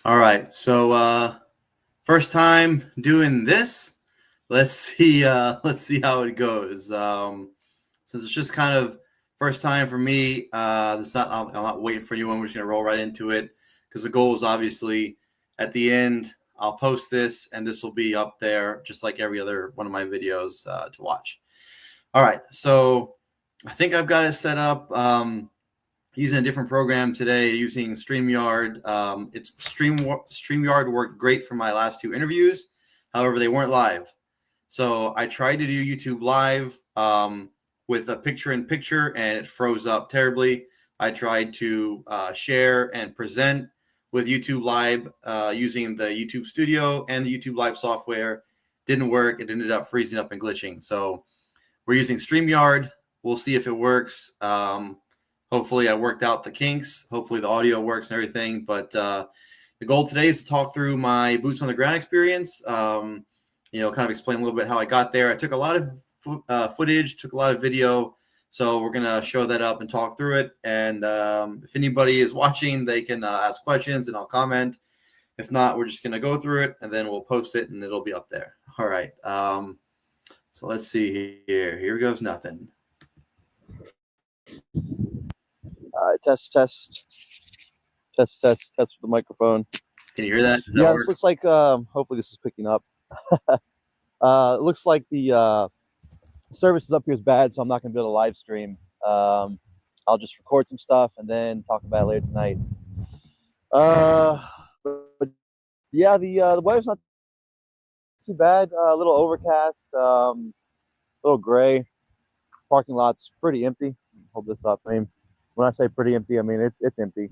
All right, so first time doing this. Let's see. Let's see how it goes. Since it's just kind of first time for me, this not. I'm not waiting for anyone. We're just gonna roll right into it because the goal is obviously at the end. I'll post this, and this will be up there just like every other one of my videos to watch. All right, so I think I've got it set up. Using a different program today, using StreamYard. StreamYard worked great for my last two interviews. However, they weren't live. So I tried to do YouTube live with a picture-in-picture, and it froze up terribly. I tried to share and present with YouTube Live using the YouTube Studio and the YouTube Live software. Didn't work. It ended up freezing up and glitching. So we're using StreamYard. We'll see if it works. Hopefully I worked out the kinks. Hopefully the audio works and everything. But the goal today is to talk through my boots on the ground experience. Kind of explain a little bit how I got there. I took a lot of footage, took a lot of video. So we're going to show that up and talk through it. And if anybody is watching, they can ask questions and I'll comment. If not, we're just going to go through it and then we'll post it and it'll be up there. All right. So let's see here. Here goes nothing. All right, test with the microphone. Can you hear that? Yeah, this looks like, hopefully this is picking up. It looks like the service up here is bad, so I'm not going to be able to live stream. I'll just record some stuff and then talk about it later tonight. But yeah, the weather's not too bad. A little overcast, a little gray. Parking lot's pretty empty. Hold this up. I mean, when I say pretty empty, I mean it's empty.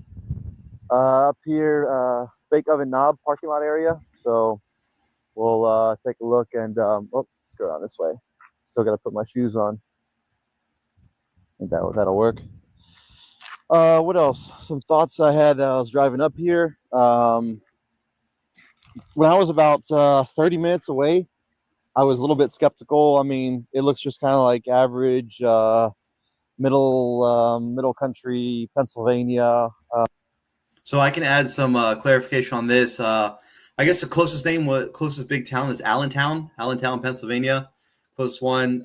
Up here, Bake Oven Knob parking lot area. So we'll take a look and let's go down this way. Still got to put my shoes on. I think that'll work. What else? Some thoughts I had I was driving up here. When I was about 30 minutes away, I was a little bit skeptical. I mean, it looks just kind of like average middle country Pennsylvania. So I can add some clarification on this. I guess the closest big town is Allentown, Pennsylvania. Closest one.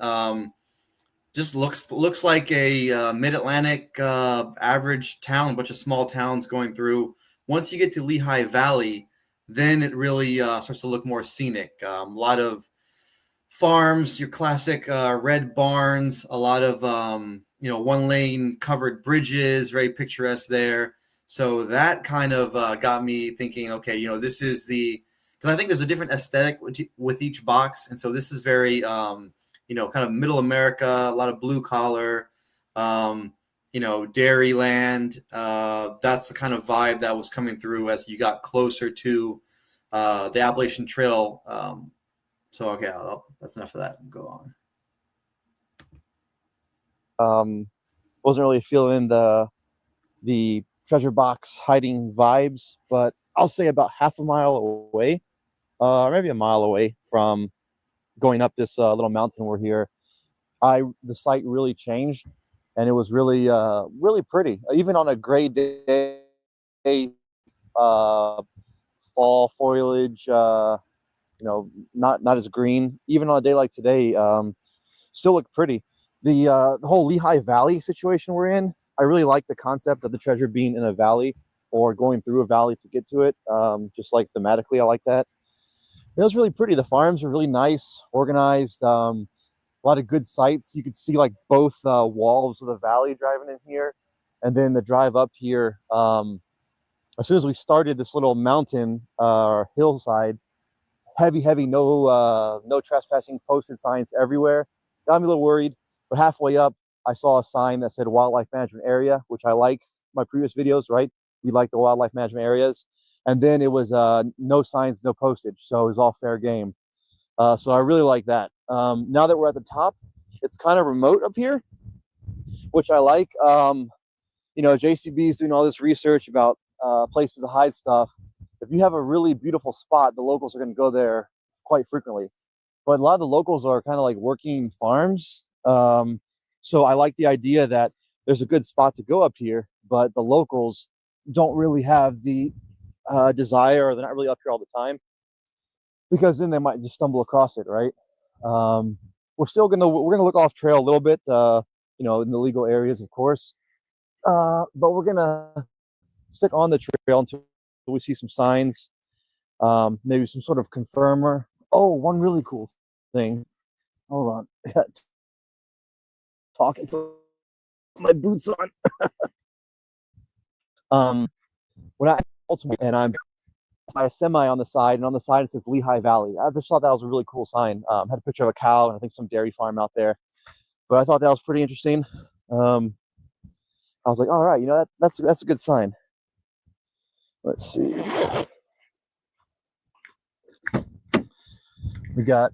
Just looks like a mid-Atlantic average town, a bunch of small towns going through. Once you get to Lehigh Valley, then it really starts to look more scenic. A lot of farms, your classic red barns, a lot of one-lane covered bridges, very picturesque there. So that kind of got me thinking, okay, this is because I think there's a different aesthetic with each box. And so this is very, kind of middle America, a lot of blue collar, dairy land. That's the kind of vibe that was coming through as you got closer to the Appalachian Trail. So, okay, that's enough of that. Go on. Wasn't really feeling the treasure box hiding vibes, but I'll say about half a mile away, or maybe a mile away from going up this little mountain we're here, the site really changed, and it was really really pretty. Even on a gray day, fall foliage, not as green. Even on a day like today, still look pretty. The whole Lehigh Valley situation we're in, I really like the concept of the treasure being in a valley or going through a valley to get to it. Just like thematically, I like that. It was really pretty. The farms are really nice, organized. A lot of good sights. You could see like both walls of the valley driving in here, and then the drive up here. As soon as we started this little mountain or hillside, heavy, no trespassing posted signs everywhere. Got me a little worried, but halfway up, I saw a sign that said wildlife management area, which I like. My previous videos, right? We like the wildlife management areas. And then it was no signs, no postage. So it was all fair game. So I really like that. Now that we're at the top, it's kind of remote up here, which I like. JCB is doing all this research about places to hide stuff. If you have a really beautiful spot, the locals are going to go there quite frequently. But a lot of the locals are kind of like working farms. So I like the idea that there's a good spot to go up here, but the locals don't really have the desire, or they're not really up here all the time, because then they might just stumble across it, right? We're gonna look off trail a little bit, you know, in the legal areas, of course, but we're gonna stick on the trail until we see some signs, maybe some sort of confirmer. Oh, one really cool thing. Hold on, I got talking to my boots on. When I ultimately, and I'm by a semi on the side, and on the side it says Lehigh Valley. I just thought that was a really cool sign. Had a picture of a cow and I think some dairy farm out there, but I thought that was pretty interesting. I was like, all right, you know, that's a good sign. Let's see. We got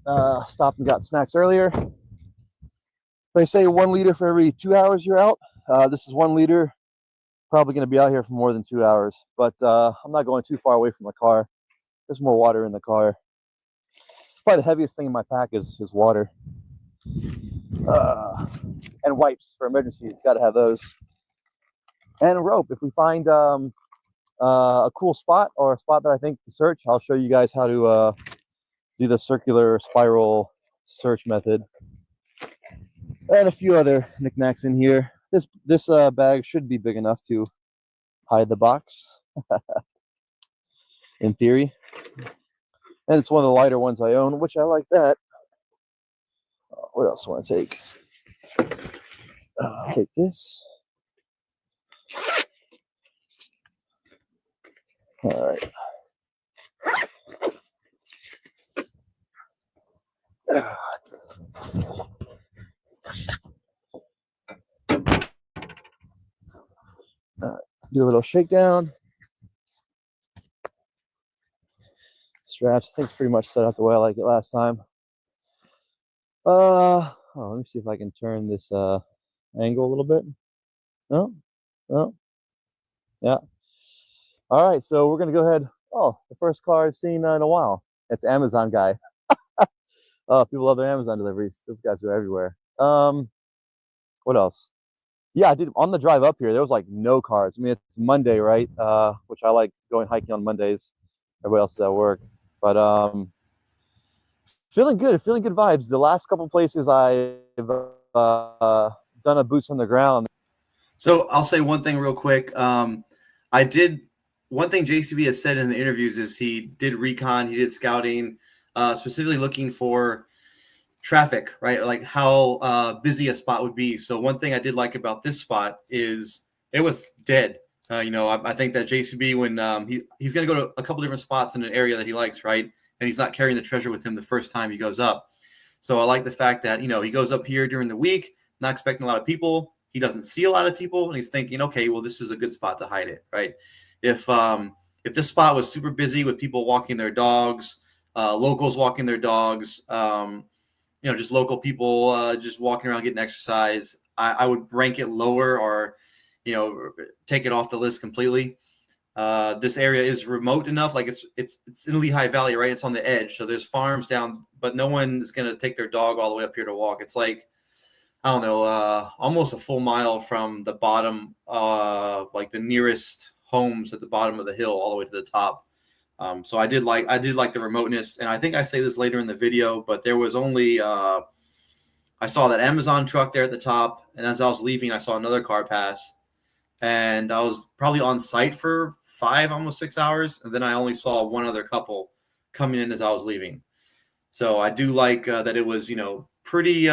stopped and got snacks earlier. They say 1 liter for every 2 hours you're out. This is 1 liter. Probably going to be out here for more than 2 hours, but I'm not going too far away from the car. There's more water in the car. Probably the heaviest thing in my pack is water. And wipes for emergencies. Got to have those. And a rope. If we find a cool spot, or a spot that I think to search, I'll show you guys how to do the circular spiral search method. And a few other knickknacks in here. This bag should be big enough to hide the box, in theory. And it's one of the lighter ones I own, which I like that. What else do I want to take? I'll take this. All right. Do a little shakedown. Straps, I think it's pretty much set up the way I like it last time. Let me see if I can turn this angle a little bit. No, yeah. All right, so we're gonna go ahead. Oh, the first car I've seen in a while. It's Amazon guy. People love their Amazon deliveries. Those guys go everywhere. What else? Yeah, I did on the drive up here. There was like no cars. I mean, it's Monday, right? Which I like going hiking on Mondays. Everybody else is at work, but feeling good vibes. The last couple places I've done a boots on the ground. So I'll say one thing real quick. One thing JCB has said in the interviews is he did recon, he did scouting, specifically looking for traffic, right? Like how busy a spot would be. So one thing I did like about this spot is it was dead. I think that JCB, when he's going to go to a couple different spots in an area that he likes, right? And he's not carrying the treasure with him the first time he goes up. So I like the fact that, he goes up here during the week, not expecting a lot of people. He doesn't see a lot of people, and he's thinking, okay, well, this is a good spot to hide it, right? If this spot was super busy with people walking their dogs, locals walking their dogs, just local people just walking around getting exercise, I would rank it lower, or take it off the list completely. This area is remote enough, like it's in Lehigh Valley, right? It's on the edge, so there's farms down, but no one is going to take their dog all the way up here to walk. It's like, I don't know, almost a full mile from the bottom, like the nearest homes at the bottom of the hill all the way to the top. So I did like the remoteness, and I think I say this later in the video, but there was only I saw that Amazon truck there at the top, and as I was leaving, I saw another car pass, and I was probably on site for 5, almost 6 hours, and then I only saw one other couple coming in as I was leaving. So I do like that it was pretty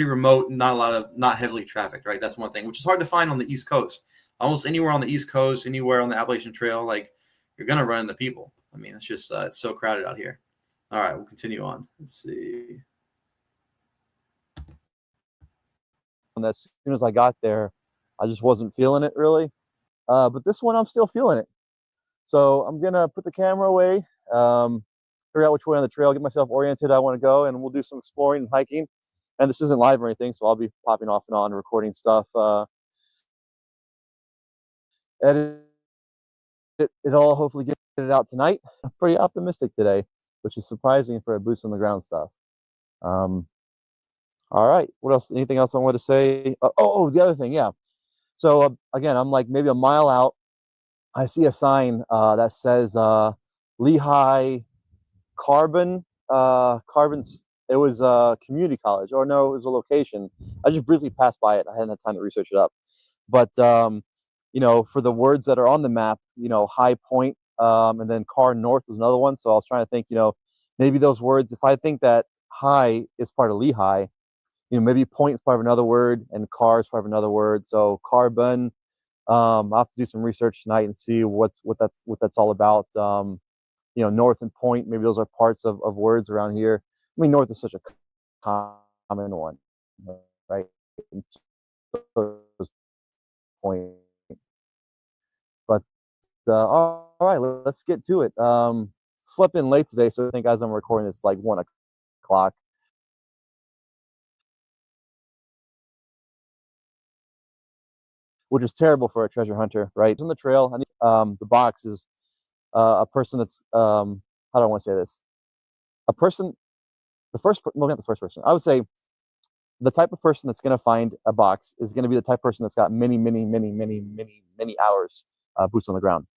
remote, not heavily trafficked, right? That's one thing, which is hard to find on the East Coast. Almost anywhere on the East Coast, anywhere on the Appalachian Trail, like you're gonna run into people. I mean, it's just it's so crowded out here. All right, we'll continue on. Let's see. And as soon as I got there, I just wasn't feeling it really. But this one, I'm still feeling it. So I'm gonna put the camera away, figure out which way on the trail, get myself oriented I want to go, and we'll do some exploring and hiking. And this isn't live or anything, so I'll be popping off and on, recording stuff. Edit it all, hopefully get it out tonight. I'm pretty optimistic today, which is surprising for a boots on the ground stuff. All right, what else? Anything else I want to say? The other thing, yeah. So again, I'm like maybe a mile out. I see a sign that says Lehigh Carbon. It was a community college, or no, it was a location. I just briefly passed by it. I hadn't had time to research it up. But for the words that are on the map, High Point, and then Car North was another one. So I was trying to think, maybe those words. If I think that High is part of Lehigh, maybe Point is part of another word, and Car is part of another word. So Carbon. I'll have to do some research tonight and see what that's all about. North and Point, maybe those are parts of words around here. I mean, North is such a common one, right? Point. But all right, let's get to it. Slept in late today, so I think as I'm recording, it's like 1 o'clock. Which is terrible for a treasure hunter, right? On the trail, the box is a person that's how do I want to say this? A person, not the first person. I would say the type of person that's going to find a box is going to be the type of person that's got many hours boots on the ground,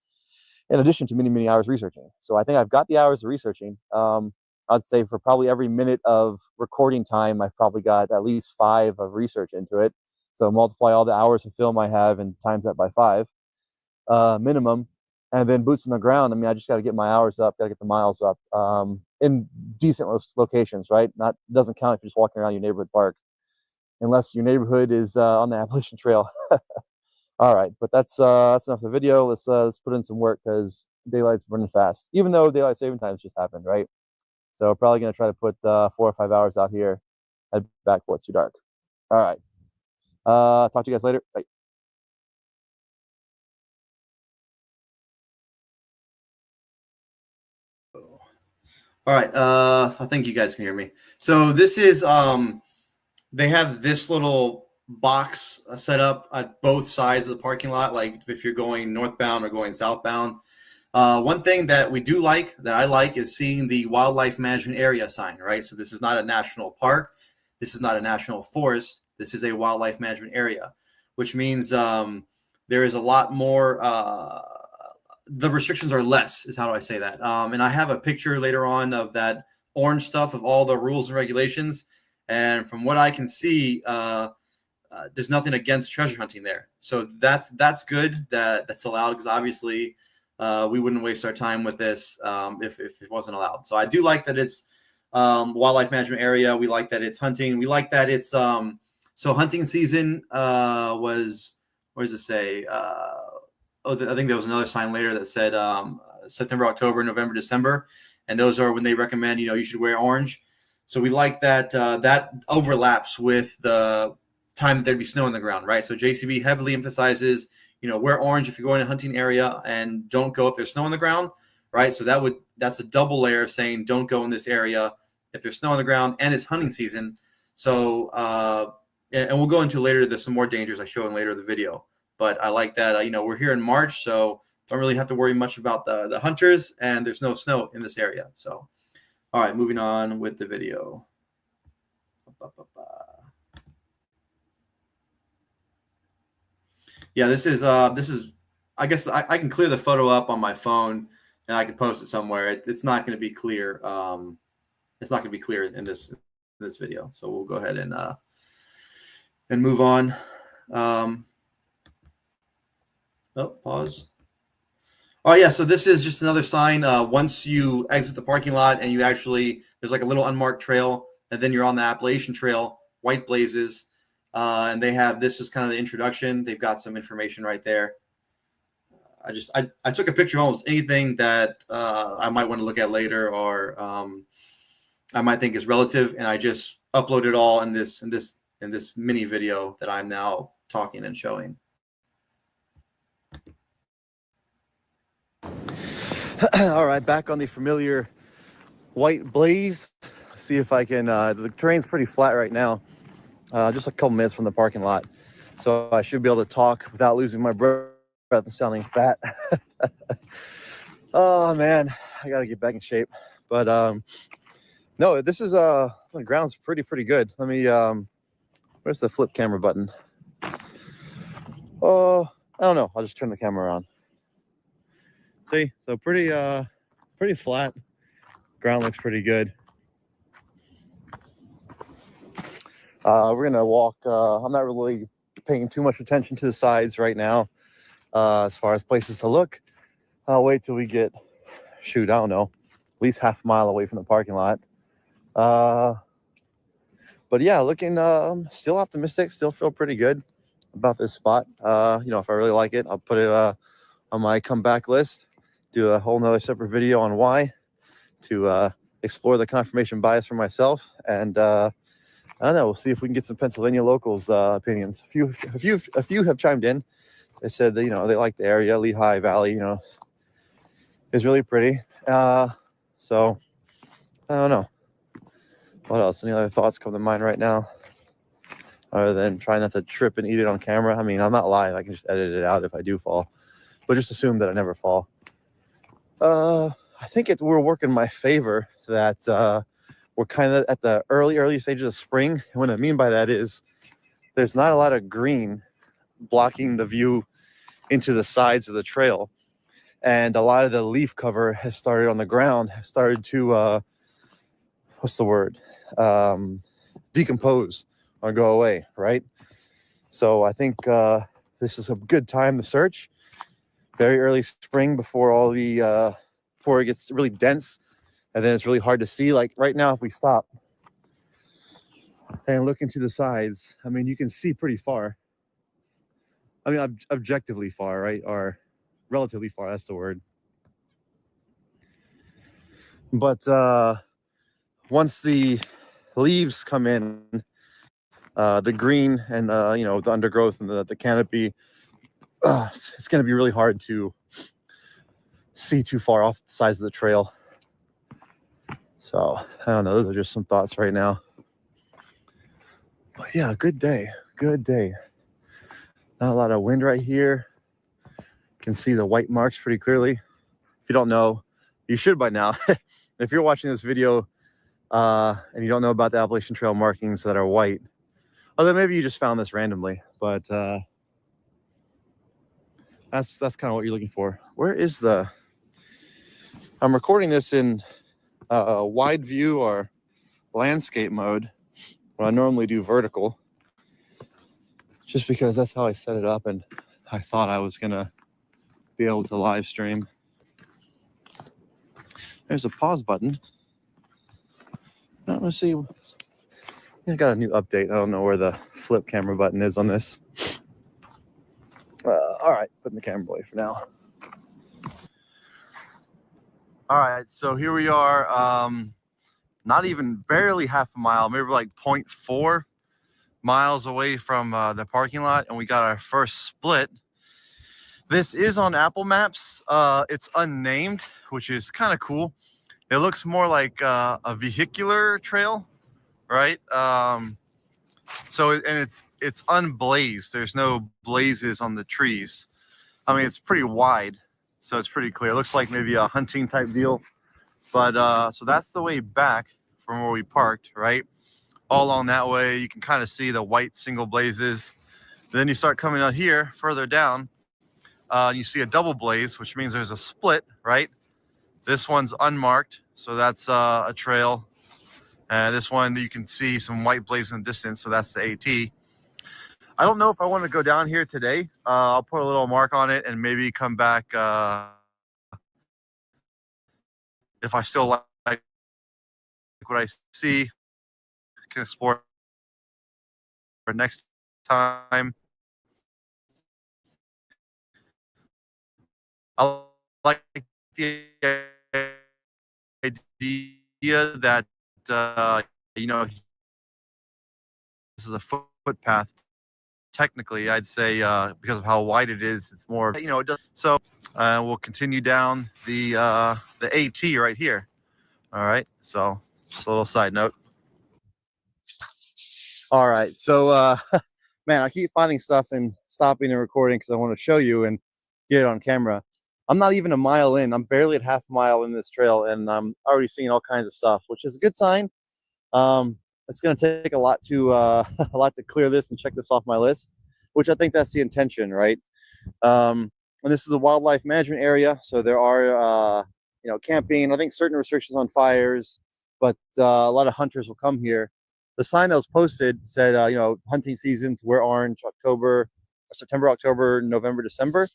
in addition to many hours researching. So I think I've got the hours of researching. I'd say for probably every minute of recording time, I've probably got at least 5 of research into it. So multiply all the hours of film I have and times that by 5 minimum. And then boots on the ground. I mean, I just got to get my hours up, got to get the miles up in decent locations, right? Doesn't count if you're just walking around your neighborhood park, unless your neighborhood is on the Appalachian Trail. All right, but that's enough of the video. Let's put in some work because daylight's running fast. Even though daylight saving times just happened, right? So probably gonna try to put 4 or 5 hours out here. Head back before it's too dark. All right. Talk to you guys later. Bye. All right. I think you guys can hear me. So this is they have this little box set up at both sides of the parking lot, like if you're going northbound or going southbound. One thing that I like is seeing the wildlife management area sign, right? So this is not a national park. This is not a national forest. This is a wildlife management area, which means there is a lot more the restrictions are less, is how do I say that? And I have a picture later on of that orange stuff of all the rules and regulations. And from what I can see, there's nothing against treasure hunting there. So that's good that's allowed, because obviously we wouldn't waste our time with this if it wasn't allowed. So I do like that it's wildlife management area. We like that it's hunting. We like that it's so hunting season was, what does it say? I think there was another sign later that said September, October, November, December, and those are when they recommend you should wear orange. So we like that that overlaps with the time that there'd be snow on the ground, right? So JCB heavily emphasizes wear orange if you're going to a hunting area, and don't go if there's snow on the ground, right? So that's a double layer of saying don't go in this area if there's snow on the ground and it's hunting season. So and we'll go into later. There's some more dangers I show in later in the video. But I like that, we're here in March, so don't really have to worry much about the hunters, and there's no snow in this area. So, all right, moving on with the video. Yeah, this is, I guess I can clear the photo up on my phone, and I can post it somewhere. It's not going to be clear. It's not going to be clear in this video. So we'll go ahead and move on. Pause. Oh yeah, so this is just another sign. Once you exit the parking lot and there's like a little unmarked trail, and then you're on the Appalachian Trail, white blazes, and they have, this is kind of the introduction. They've got some information right there. I took a picture of almost anything that I might want to look at later, or I might think is relative, and I just uploaded it all in this mini video that I'm now talking and showing. All right, back on the familiar white blaze. See if I can, the terrain's pretty flat right now, just a couple minutes from the parking lot. So I should be able to talk without losing my breath and sounding fat. Oh man, I gotta get back in shape. But no, this is, the ground's pretty good. Let me, where's the flip camera button? Oh, I don't know. I'll just turn the camera on. See, so pretty flat. Ground looks pretty good. We're gonna walk. I'm not really paying too much attention to the sides right now, as far as places to look. I'll wait till we get, shoot, I don't know, at least half a mile away from the parking lot. But yeah, looking still optimistic. Still feel pretty good about this spot. You know, if I really like it, I'll put it on my comeback list. Do a whole nother separate video on why, to explore the confirmation bias for myself. And I don't know, we'll see if we can get some Pennsylvania locals' opinions. A few have chimed in. They said that, you know, they like the area. Lehigh Valley, you know, is really pretty. So I don't know. What else? Any other thoughts come to mind right now? Other than trying not to trip and eat it on camera. I mean, I'm not live. I can just edit it out if I do fall. But just assume that I never fall. I think we're working in my favor that we're kind of at the early stages of spring. And what I mean by that is there's not a lot of green blocking the view into the sides of the trail. And a lot of the leaf cover has started on the ground, has started to, what's the word? Decompose or go away, right? So I think this is a good time to search. Very early spring before all the, before it gets really dense. And then it's really hard to see. Like right now, if we stop and look into the sides, I mean, you can see pretty far. I mean, objectively far, right? Or relatively far, that's the word. But once the leaves come in, the green and, you know, the undergrowth and the canopy, it's going to be really hard to see too far off the sides of the trail. So I don't know, those are just some thoughts right now. But yeah, good day. Not a lot of wind right here. You can see the white marks pretty clearly. If you don't know, you should by now. If you're watching this video and you don't know about the Appalachian Trail markings that are white, although maybe you just found this randomly, but that's kind of what you're looking for. Where is the... I'm recording this in wide view or landscape mode when I normally do vertical, just because that's how I set it up, and I thought I was gonna be able to live stream. There's a pause button. Let's see. I got a new update. I don't know where the flip camera button is on this. All right, putting the camera away for now. All right, so here we are. Not even barely half a mile, maybe like 0.4 miles away from the parking lot, and we got our first split. This is on Apple Maps. It's unnamed, which is kind of cool. It looks more like a vehicular trail, right? So it's unblazed. There's no blazes on the trees. I mean, it's pretty wide, so it's pretty clear. It looks like maybe a hunting type deal. But so that's the way back from where we parked, right? All along that way, you can kind of see the white single blazes. Then you start coming out here, further down, and you see a double blaze, which means there's a split, right? This one's unmarked, so that's a trail. And this one, you can see some white blaze in the distance, so that's the AT. I don't know if I want to go down here today. I'll put a little mark on it and maybe come back if I still like what I see. Can explore for next time. I like the idea that you know, this is a footpath. Technically, I'd say because of how wide it is, it's more, you know, it does. So we'll continue down the AT right here. All right, so just a little side note. All right, so man, I keep finding stuff and stopping and recording because I want to show you and get it on camera. I'm not even a mile in. I'm barely at half a mile in this trail, and I'm already seeing all kinds of stuff, which is a good sign. It's going to take a lot to clear this and check this off my list, which I think that's the intention, right? and this is a wildlife management area, so there are camping. I think certain restrictions on fires, but a lot of hunters will come here. The sign that was posted said, hunting season to wear orange, September, October, November, December.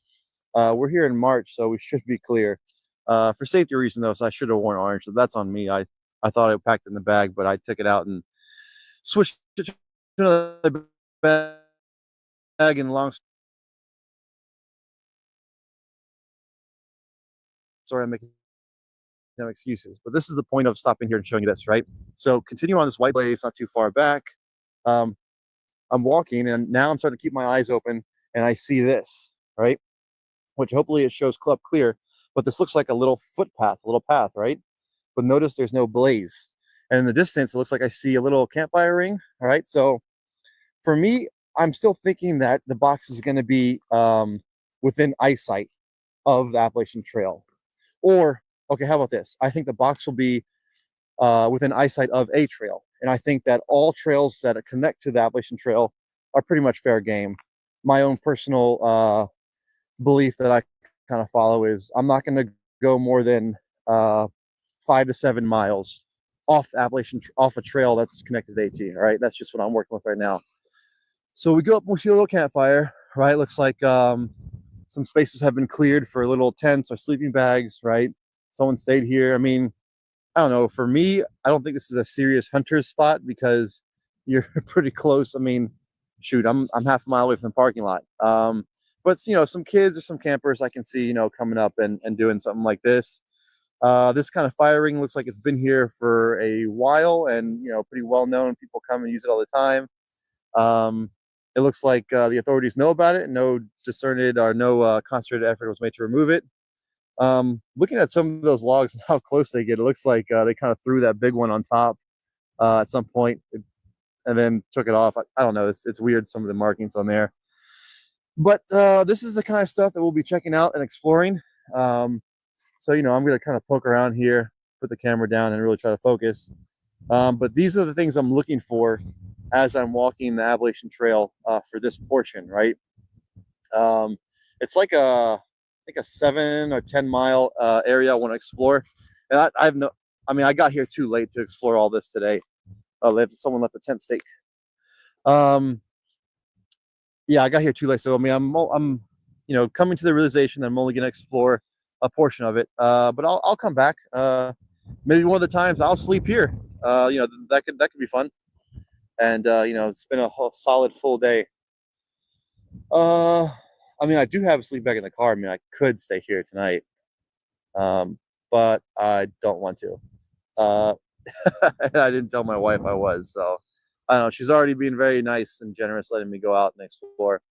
We're here in March, so we should be clear. For safety reasons, though, so I should have worn orange. So that's on me. I thought I packed it in the bag, but I took it out and switched it to another bag. And long story, I'm making no excuses. But this is the point of stopping here and showing you this, right? So continue on this white blaze, not too far back. I'm walking, and now I'm starting to keep my eyes open, and I see this, right? Which hopefully it shows club clear, but this looks like a little footpath, a little path, right? But notice there's no blaze. And in the distance, it looks like I see a little campfire ring, all right? So for me, I'm still thinking that the box is going to be within eyesight of the Appalachian Trail. Or, okay, how about this? I think the box will be within eyesight of a trail. And I think that all trails that connect to the Appalachian Trail are pretty much fair game. My own personal belief that I kind of follow is I'm not going to go more than 5 to 7 miles off a trail that's connected to AT. All right, that's just what I'm working with right now. So we go up and we see a little campfire, right? Looks like some spaces have been cleared for little tents or sleeping bags, right? Someone stayed here. I mean, I don't know. For me, I don't think this is a serious hunter's spot because you're pretty close. I mean, shoot, I'm half a mile away from the parking lot. But some kids or some campers I can see, coming up and doing something like this. This kind of fire ring looks like it's been here for a while and, pretty well known. People come and use it all the time. It looks like the authorities know about it. No discerted or no concentrated effort was made to remove it. Looking at some of those logs and how close they get, it looks like they kind of threw that big one on top at some point and then took it off. I don't know. It's weird, some of the markings on there. But this is the kind of stuff that we'll be checking out and exploring. So, I'm going to kind of poke around here, put the camera down and really try to focus. But these are the things I'm looking for as I'm walking the Appalachian Trail for this portion, right? It's like a 7 or 10 mile area I want to explore. And I got here too late to explore all this today. Someone left a tent stake. Yeah, I got here too late. So, I'm coming to the realization that I'm only going to explore a portion of it. But I'll come back. Maybe one of the times I'll sleep here. That could be fun. And it's been a whole solid full day. I do have a sleep bag in the car. I could stay here tonight. But I don't want to. And I didn't tell my wife I was, so I don't know. She's already been very nice and generous letting me go out and explore.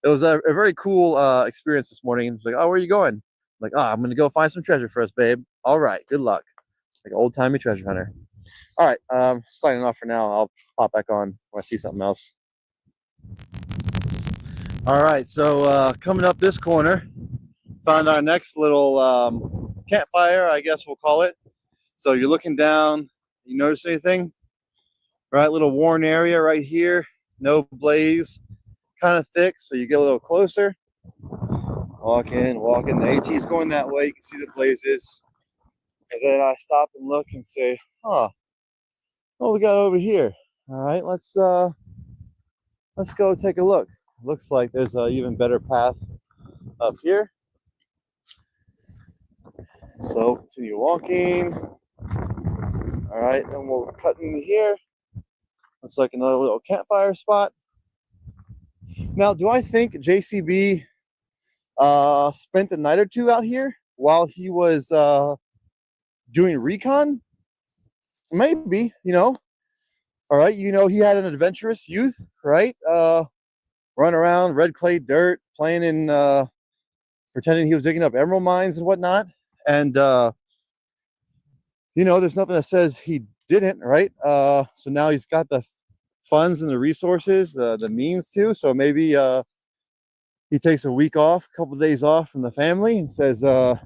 It was a very cool experience this morning. She's like, "Oh, where are you going?" I'm like, "Oh, I'm gonna go find some treasure for us, babe." All right, good luck. Like an old-timey treasure hunter. All right, signing off for now. I'll pop back on when I see something else. All right, so coming up this corner, found our next little campfire, I guess we'll call it. So you're looking down. You notice anything? Right, little worn area right here. No blaze, kind of thick. So you get a little closer. Walking. The AT's going that way. You can see the blazes. And then I stop and look and say, "Huh, what we got over here?" All right, let's go take a look. Looks like there's an even better path up here. So continue walking. All right, then we'll cut in here. Looks like another little campfire spot. Now, do I think JCB spent a night or two out here while he was doing recon? Maybe, All right, he had an adventurous youth, right? Run around red clay dirt, playing in, pretending he was digging up emerald mines and whatnot. And, there's nothing that says he didn't, right? So now he's got the funds and the resources, the means to. So maybe he takes a week off, a couple of days off from the family and says, I'm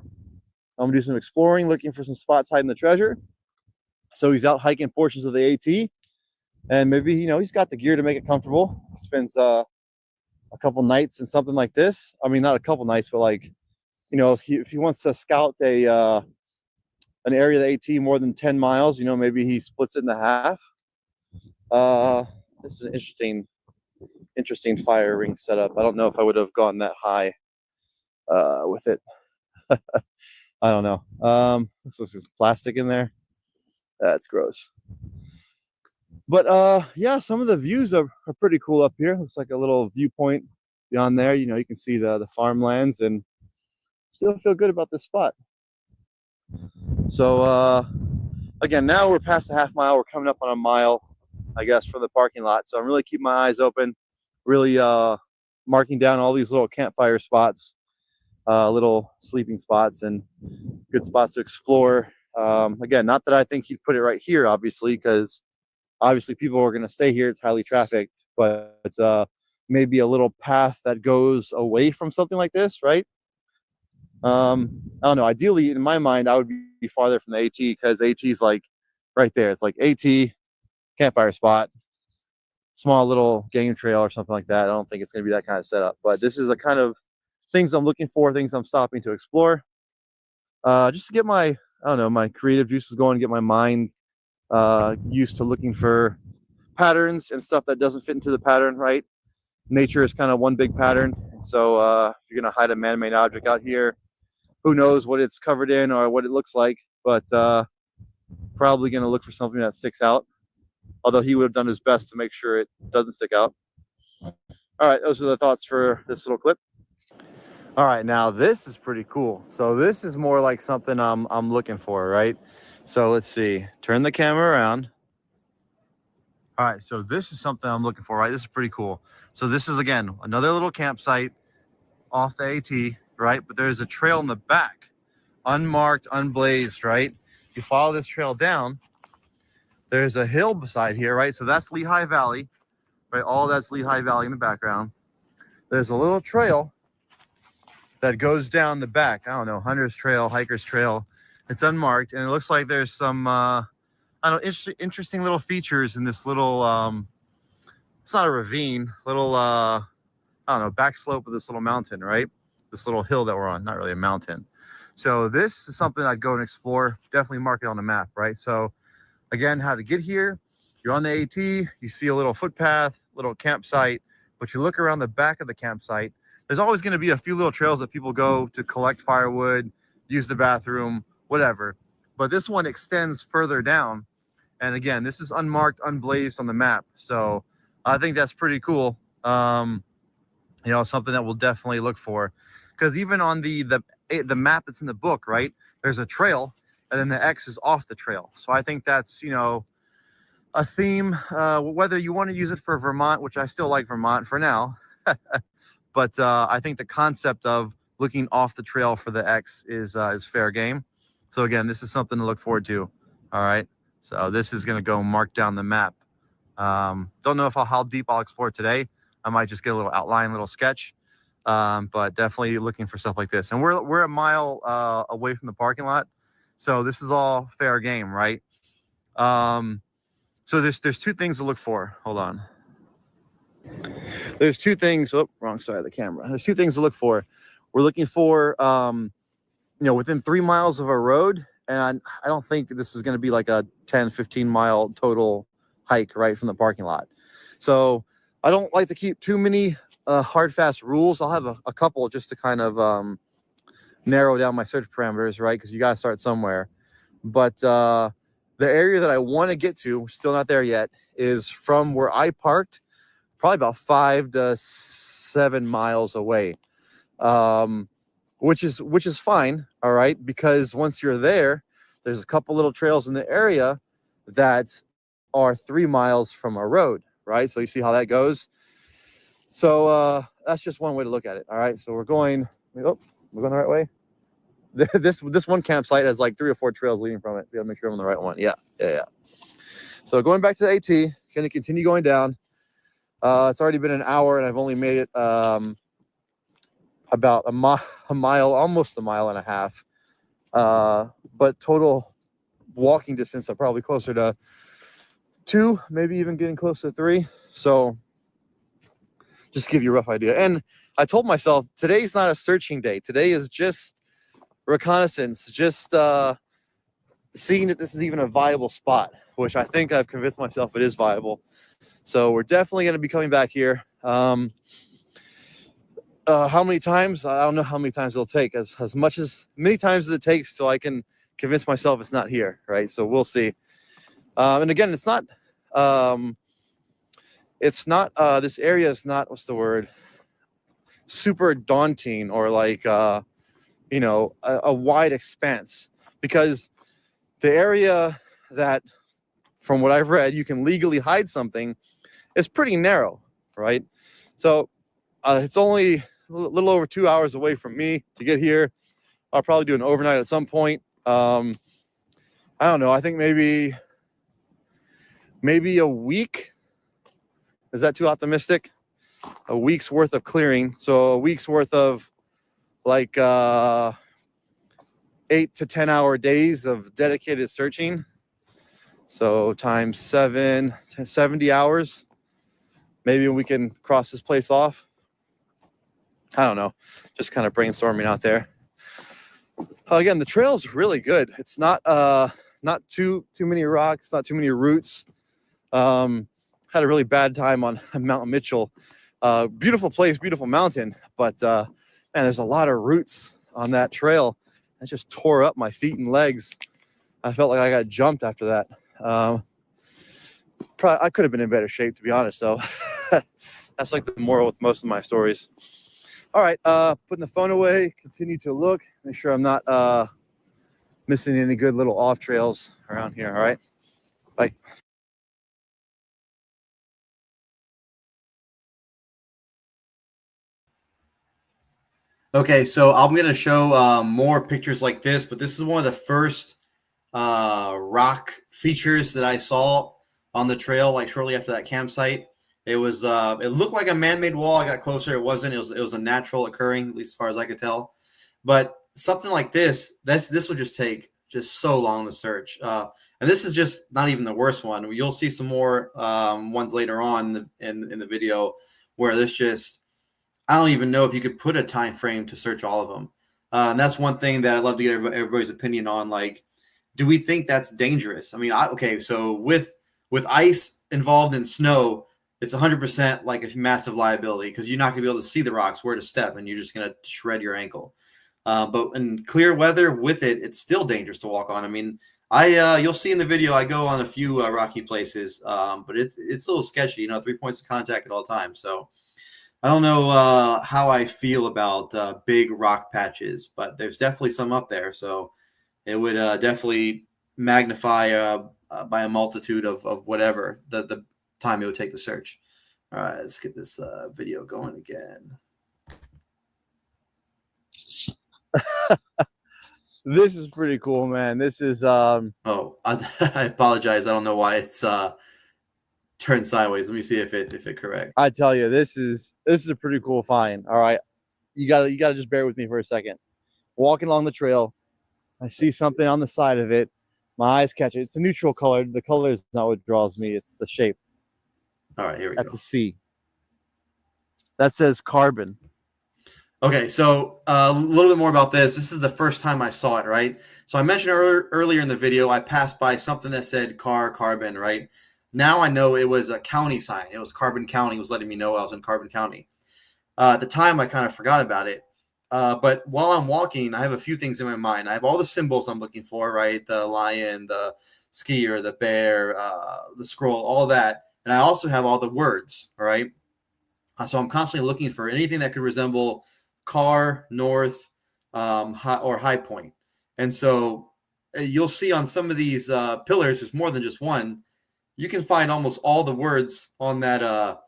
going to do some exploring, looking for some spots hiding the treasure. So he's out hiking portions of the AT. And maybe, he's got the gear to make it comfortable. Spends a couple nights in something like this. I mean, not a couple nights, but like, you know, if he wants to scout an area of the AT more than 10 miles, you know, maybe he splits it in half. This is an interesting fire ring setup. I don't know if I would have gone that high with it. I don't know. Looks like there's plastic in there. That's gross. But yeah, some of the views are pretty cool up here. Looks like a little viewpoint beyond there. You know, you can see the farmlands, and still feel good about this spot. So again, now we're past a half mile. We're coming up on a mile, I guess, from the parking lot. So I'm really keeping my eyes open, really marking down all these little campfire spots, little sleeping spots, and good spots to explore. Again, not that I think he'd put it right here, obviously, because obviously people are going to stay here. It's highly trafficked, but maybe a little path that goes away from something like this, right? I don't know. Ideally, in my mind, I would be farther from the AT, because AT is like right there. It's like AT, campfire spot, small little game trail or something like that. I don't think it's going to be that kind of setup, but this is the kind of things I'm looking for, things I'm stopping to explore, just to get my, I don't know, my creative juices going, get my mind used to looking for patterns and stuff that doesn't fit into the pattern, right? Nature is kind of one big pattern, and so if you're going to hide a man-made object out here, who knows what it's covered in or what it looks like, but probably going to look for something that sticks out, although he would have done his best to make sure it doesn't stick out. All right, those are the thoughts for this little clip. All right, now this is pretty cool. So this is more like something I'm looking for, right? So let's see, turn the camera around. All right, so this is something I'm looking for, right? This is pretty cool. So this is, again, another little campsite off the AT, right? But there's a trail in the back, unmarked, unblazed, right? You follow this trail down, there's a hill beside here, right? So that's Lehigh Valley, right? All that's Lehigh Valley in the background. There's a little trail that goes down the back. I don't know, hunter's trail, hiker's trail. It's unmarked, and it looks like there's some I don't know, interesting little features in this little it's not a ravine, little I don't know, back slope of this little mountain, right? This little hill that we're on, not really a mountain. So this is something I'd go and explore, definitely mark it on the map, right? So again, how to get here, you're on the AT, you see a little footpath, little campsite, but you look around the back of the campsite, there's always going to be a few little trails that people go to collect firewood, use the bathroom, whatever. But this one extends further down. And again, this is unmarked, unblazed on the map. So I think that's pretty cool. You know, something that we'll definitely look for. Because even on the map that's in the book, right, there's a trail, and then the X is off the trail. So I think that's, you know, a theme, whether you want to use it for Vermont, which I still like Vermont for now. But I think the concept of looking off the trail for the X is fair game. So again, this is something to look forward to. All right. So this is going to go mark down the map. Don't know how deep I'll explore today. I might just get a little outline, little sketch. But definitely looking for stuff like this. And we're a mile away from the parking lot. So this is all fair game, right? So there's two things to look for. Hold on. There's two things. Oh, wrong side of the camera. There's two things to look for. We're looking for, you know, within 3 miles of a road. And I don't think this is going to be like a 10, 15 mile total hike right from the parking lot. So I don't like to keep too many hard, fast rules. I'll have a couple just to kind of narrow down my search parameters, right? Because you got to start somewhere. But the area that I want to get to, we're still not there yet, is from where I parked, probably about 5 to 7 miles away, which is fine, all right, because once you're there, there's a couple little trails in the area that are 3 miles from a road, right? So you see how that goes. So that's just one way to look at it, all right? So we're going the right way. This one campsite has like 3 or 4 trails leading from it. So you gotta make sure I'm on the right one. Yeah. So going back to the AT, gonna continue going down. It's already been an hour, and I've only made it about a mile, almost a mile and a half. But total walking distance, I'm probably closer to 2, maybe even getting close to 3. So just to give you a rough idea. And I told myself today's not a searching day. Today is just reconnaissance, just seeing if this is even a viable spot, which I think I've convinced myself it is viable. So we're definitely going to be coming back here. How many times? I don't know how many times it'll take. As many times as it takes so I can convince myself it's not here, right? So we'll see. And again, it's not this area is not, what's the word, super daunting or like a wide expanse, because the area that, from what I've read, you can legally hide something is pretty narrow, right? So it's only a little over 2 hours away from me to get here. I'll probably do an overnight at some point. I don't know. I think maybe a week. Is that too optimistic? A week's worth of clearing. So a week's worth of like 8 to 10 hour days of dedicated searching. So times 70 hours. Maybe we can cross this place off. I don't know. Just kind of brainstorming out there. Again, the trail's really good. It's not too many rocks, not too many roots. Had a really bad time on Mount Mitchell. Beautiful place, beautiful mountain, but man, there's a lot of roots on that trail. That just tore up my feet and legs. I felt like I got jumped after that. Probably I could have been in better shape, to be honest, though. That's like the moral with most of my stories. All right, putting the phone away, continue to look, make sure I'm not missing any good little off trails around here. All right, bye. Okay, so I'm going to show more pictures like this, but this is one of the first rock features that I saw on the trail, like shortly after that campsite. It was it looked like a man-made wall. I got closer. It wasn't. It was a natural occurring, at least as far as I could tell. But something like this would just take so long to search. And this is just not even the worst one. You'll see some more ones later on in the video where this just, I don't even know if you could put a time frame to search all of them. And that's one thing that I'd love to get everybody's opinion on. Like, do we think that's dangerous? I mean, okay, so with ice involved in snow, it's 100% like a massive liability because you're not going to be able to see the rocks, where to step, and you're just going to shred your ankle. But in clear weather with it, it's still dangerous to walk on. I mean, you'll see in the video, I go on a few rocky places, but it's a little sketchy, 3 points of contact at all times. So I don't know how I feel about big rock patches, but there's definitely some up there. So it would definitely magnify by a multitude of whatever the time it would take to search. All right, let's get this video going again. This is pretty cool, man. This is I apologize. I don't know why it's turned sideways. Let me see if it correct. I tell you, this is a pretty cool find. All right, you gotta just bear with me for a second. Walking along the trail, I see something on the side of it. My eyes catch it. It's a neutral color. The color is not what draws me. It's the shape. All right, here we go. That's a C. That says carbon. Okay, so a little bit more about this. This is the first time I saw it, right? So I mentioned earlier in the video, I passed by something that said carbon, right? Now I know it was a county sign. It was Carbon County. It was letting me know I was in Carbon County. At the time, I kind of forgot about it. But while I'm walking, I have a few things in my mind. I have all the symbols I'm looking for, right? The lion, the skier, the bear, the scroll, all that. And I also have all the words, all right? So I'm constantly looking for anything that could resemble car, north, high point. And so you'll see on some of these pillars, there's more than just one. You can find almost all the words on that, on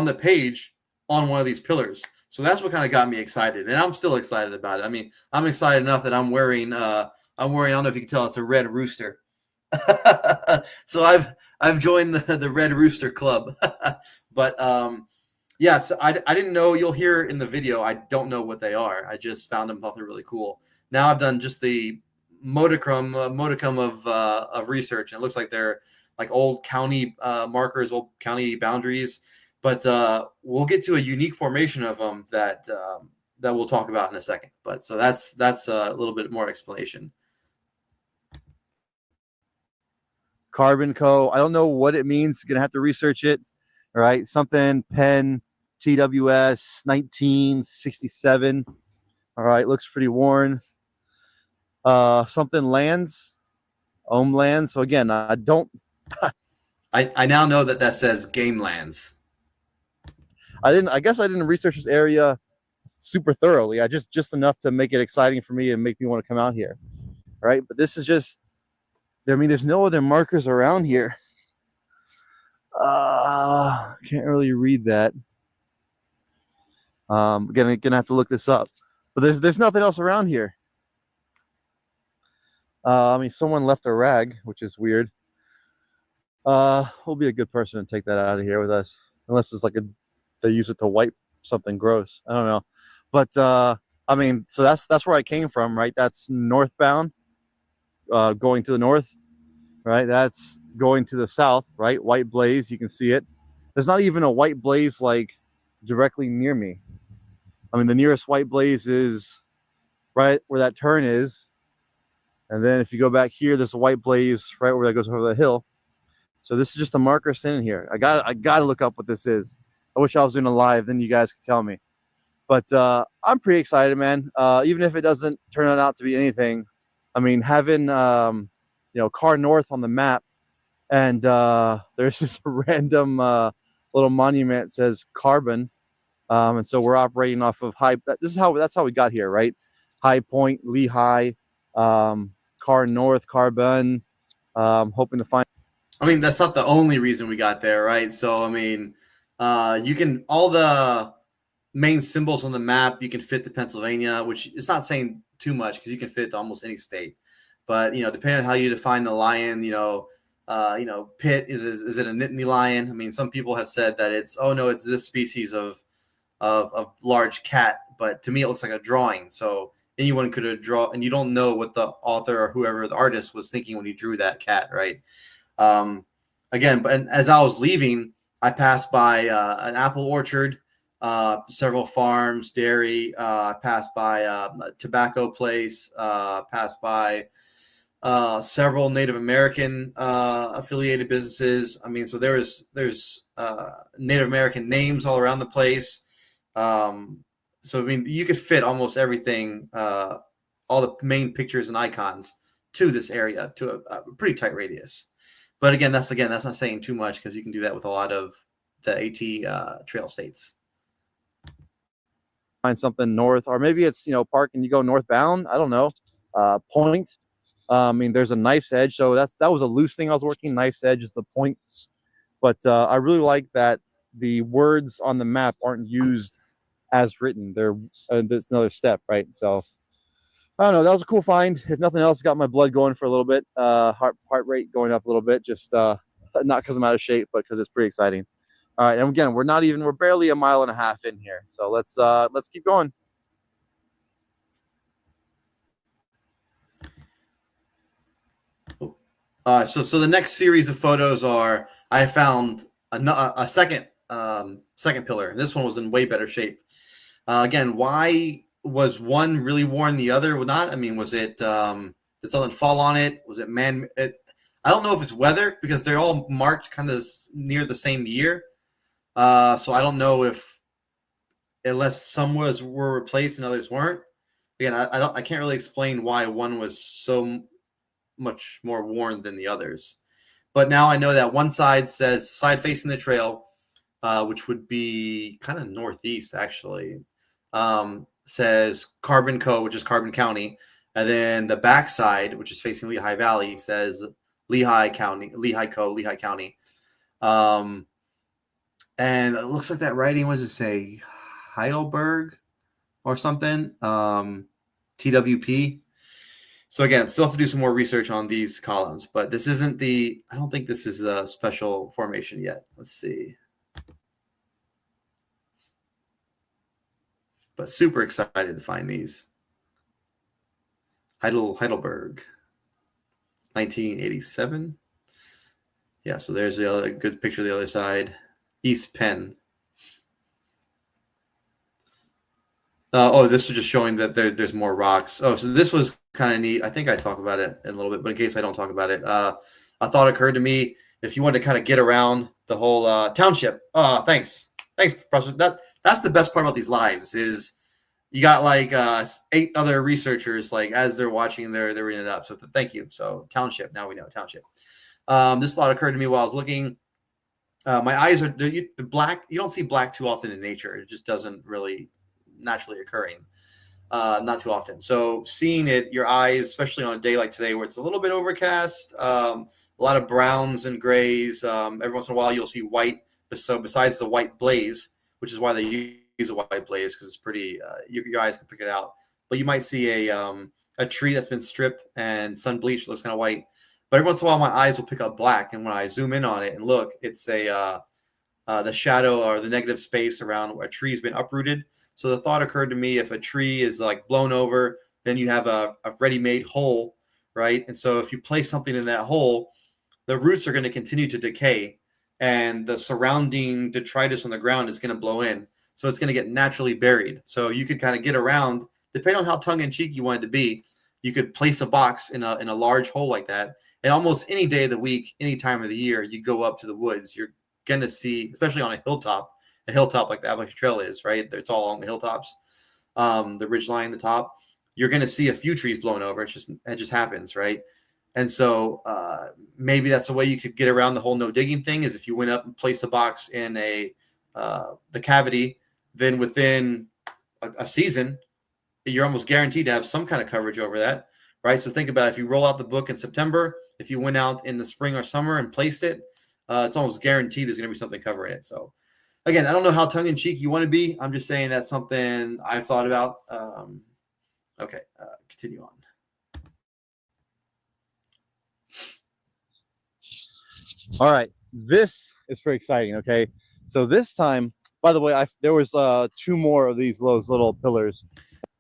the page on one of these pillars. So that's what kind of got me excited. And I'm still excited about it. I mean, I'm excited enough that I'm wearing, I don't know if you can tell, it's a red rooster. So I've joined the Red Rooster Club. But yeah, so I didn't know. You'll hear in the video, I don't know what they are. I just found them, thought they're really cool. Now I've done just the modicum of research, and it looks like they're like old county markers, old county boundaries. But we'll get to a unique formation of them that we'll talk about in a second. But so that's a little bit more explanation. Carbon Co. I don't know what it means. Gonna have to research it. All right, something Penn TWS 1967. All right, looks pretty worn. Something lands, Ohm lands. So again, I don't. I now know that says Game Lands. I guess I didn't research this area super thoroughly. I just enough to make it exciting for me and make me want to come out here. Right, but this is just. I mean, there's no other markers around here. Can't really read that. Gonna have to look this up. But there's nothing else around here. I mean, someone left a rag, which is weird. We'll be a good person to take that out of here with us, unless it's like they use it to wipe something gross. I don't know. But I mean, so that's where I came from, right? That's northbound, going to the north, right? That's going to the south, right? White blaze, you can see it. There's not even a white blaze like directly near me. I mean, the nearest white blaze is right where that turn is. And then if you go back here, there's a white blaze right where that goes over the hill. So this is just a marker sitting here. I got to look up what this is. I wish I was doing a live, then you guys could tell me. But I'm pretty excited, man. Even if it doesn't turn out to be anything, I mean, having Car North on the map, and there's just a random little monument that says Carbon, and so we're operating off of that's how we got here, right? High Point, Lehigh, Car North, Carbon. Hoping to find. I mean, that's not the only reason we got there, right? So I mean, you can all the main symbols on the map you can fit to Pennsylvania, which it's not saying too much because you can fit to almost any state. But depending on how you define the lion, pit is it a Nittany lion? I mean, some people have said that it's this species of large cat, but to me it looks like a drawing. So anyone could have drawn, and you don't know what the author or whoever the artist was thinking when he drew that cat, right? But as I was leaving, I passed by an apple orchard, several farms, dairy. I passed by a tobacco place. Passed by several Native American affiliated businesses. I mean, so there's Native American names all around the place. So I mean, you could fit almost everything, all the main pictures and icons to this area to a pretty tight radius. But again, that's not saying too much because you can do that with a lot of the AT trail states. Find something north, or maybe it's park and you go northbound. I don't know. Point. I mean, there's a knife's edge, so that was a loose thing I was working. Knife's edge is the point, but I really like that the words on the map aren't used as written. That's another step, right? So I don't know. That was a cool find. If nothing else, got my blood going for a little bit. Heart rate going up a little bit. Just not because I'm out of shape, but because it's pretty exciting. All right, and again, we're barely a mile and a half in here. So let's keep going. So the next series of photos are I found a second pillar. This one was in way better shape. Again, why was one really worn, the other not? I mean, was it did something fall on it? Was it man? I don't know if it's weather because they're all marked kind of near the same year. So I don't know if unless some were replaced and others weren't. Again, I can't really explain why one was so much more worn than the others. But now I know that one side says side facing the trail, which would be kind of northeast actually. Says Carbon Co., which is Carbon County, and then the back side, which is facing Lehigh Valley, says Lehigh County. And it looks like that writing, what does it say? Heidelberg or something? TWP. So again, still have to do some more research on these columns, but this isn't I don't think this is the special formation yet. Let's see. But super excited to find these. Heidelberg, 1987. Yeah, so there's the other good picture of the other side. East Penn. Oh, this was just showing that there's more rocks. Oh, so this was kind of neat. I think I talk about it in a little bit, but in case I don't talk about it, a thought occurred to me. If you want to kind of get around the whole township, thanks, Professor. That's the best part about these lives is you got like 8 other researchers like as they're watching, they're reading it up. So thank you. So township. Now we know township. This thought occurred to me while I was looking. My eyes are the black. You don't see black too often in nature. It just doesn't really naturally occurring. Not too often. So seeing it, your eyes, especially on a day like today where it's a little bit overcast, a lot of browns and grays. Every once in a while you'll see white. So besides the white blaze, which is why they use a white blaze because it's pretty, your eyes can pick it out. But you might see a tree that's been stripped and sun bleached, looks kind of white. But every once in a while my eyes will pick up black, and when I zoom in on it and look, it's the shadow or the negative space around where a tree's been uprooted. So the thought occurred to me, if a tree is like blown over, then you have a ready-made hole, right? And so if you place something in that hole, the roots are going to continue to decay, and the surrounding detritus on the ground is going to blow in. So it's going to get naturally buried. So you could kind of get around, depending on how tongue-in-cheek you want it to be, you could place a box in a large hole like that. And almost any day of the week, any time of the year, you go up to the woods, you're going to see, especially on a hilltop like the Appalachian Trail is, right? It's all along the hilltops, the ridge line, the top. You're going to see a few trees blown over. It just happens, right? And so maybe that's a way you could get around the whole no digging thing, is if you went up and placed a box in the cavity, then within a season, you're almost guaranteed to have some kind of coverage over that, right? So think about it. If you roll out the book in September, if you went out in the spring or summer and placed it, it's almost guaranteed there's going to be something covering it. So again, I don't know how tongue-in-cheek you want to be. I'm just saying that's something I've thought about. Okay, continue on. All right, this is pretty exciting. Okay, so this time, by the way, there was 2 more of these little pillars.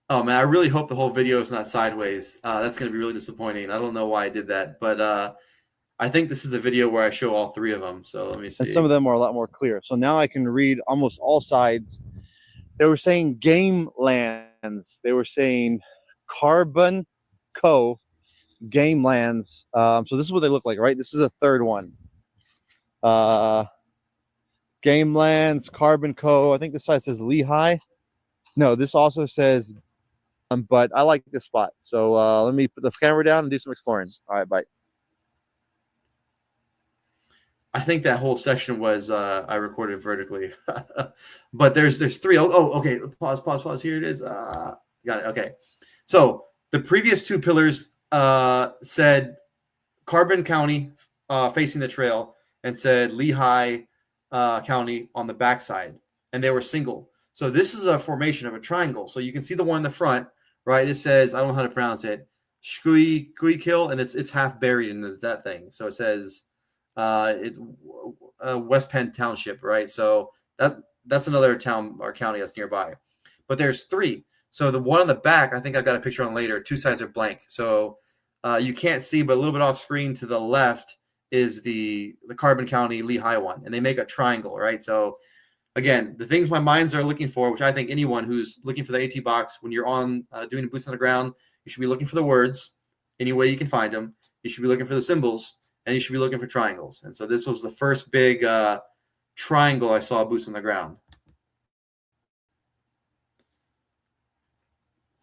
Oh man, I really hope the whole video is not sideways. That's going to be really disappointing. I don't know why I did that, but I think this is the video where I show all 3 of them. So let me see. And some of them are a lot more clear. So now I can read almost all sides. They were saying game lands. They were saying Carbon Co. Game lands. So this is what they look like, right? This is a 3rd one. Game lands, Carbon Co. I think this side says Lehigh. No, this also says, but I like this spot. So let me put the camera down and do some exploring. All right, bye. I think that whole section was I recorded vertically, but there's 3. Oh, okay. Pause. Here it is. Got it. Okay. So the previous 2 pillars said Carbon County facing the trail and said Lehigh County on the backside, and they were single. So this is a formation of a triangle. So you can see the one in the front, right? It says, I don't know how to pronounce it, Schuylkill, and it's half buried in that thing. So it says it's West Penn Township, right? So that's another town or county that's nearby. But there's 3. So the one on the back, I think I've got a picture on later. 2 sides are blank. So you can't see, but a little bit off screen to the left is the Carbon County Lehigh one, and they make a triangle, right? So again, the things my minds are looking for, which I think anyone who's looking for the AT box, when you're on doing boots on the ground, you should be looking for the words any way you can find them. You should be looking for the symbols, and you should be looking for triangles. And so this was the first big triangle I saw boots on the ground.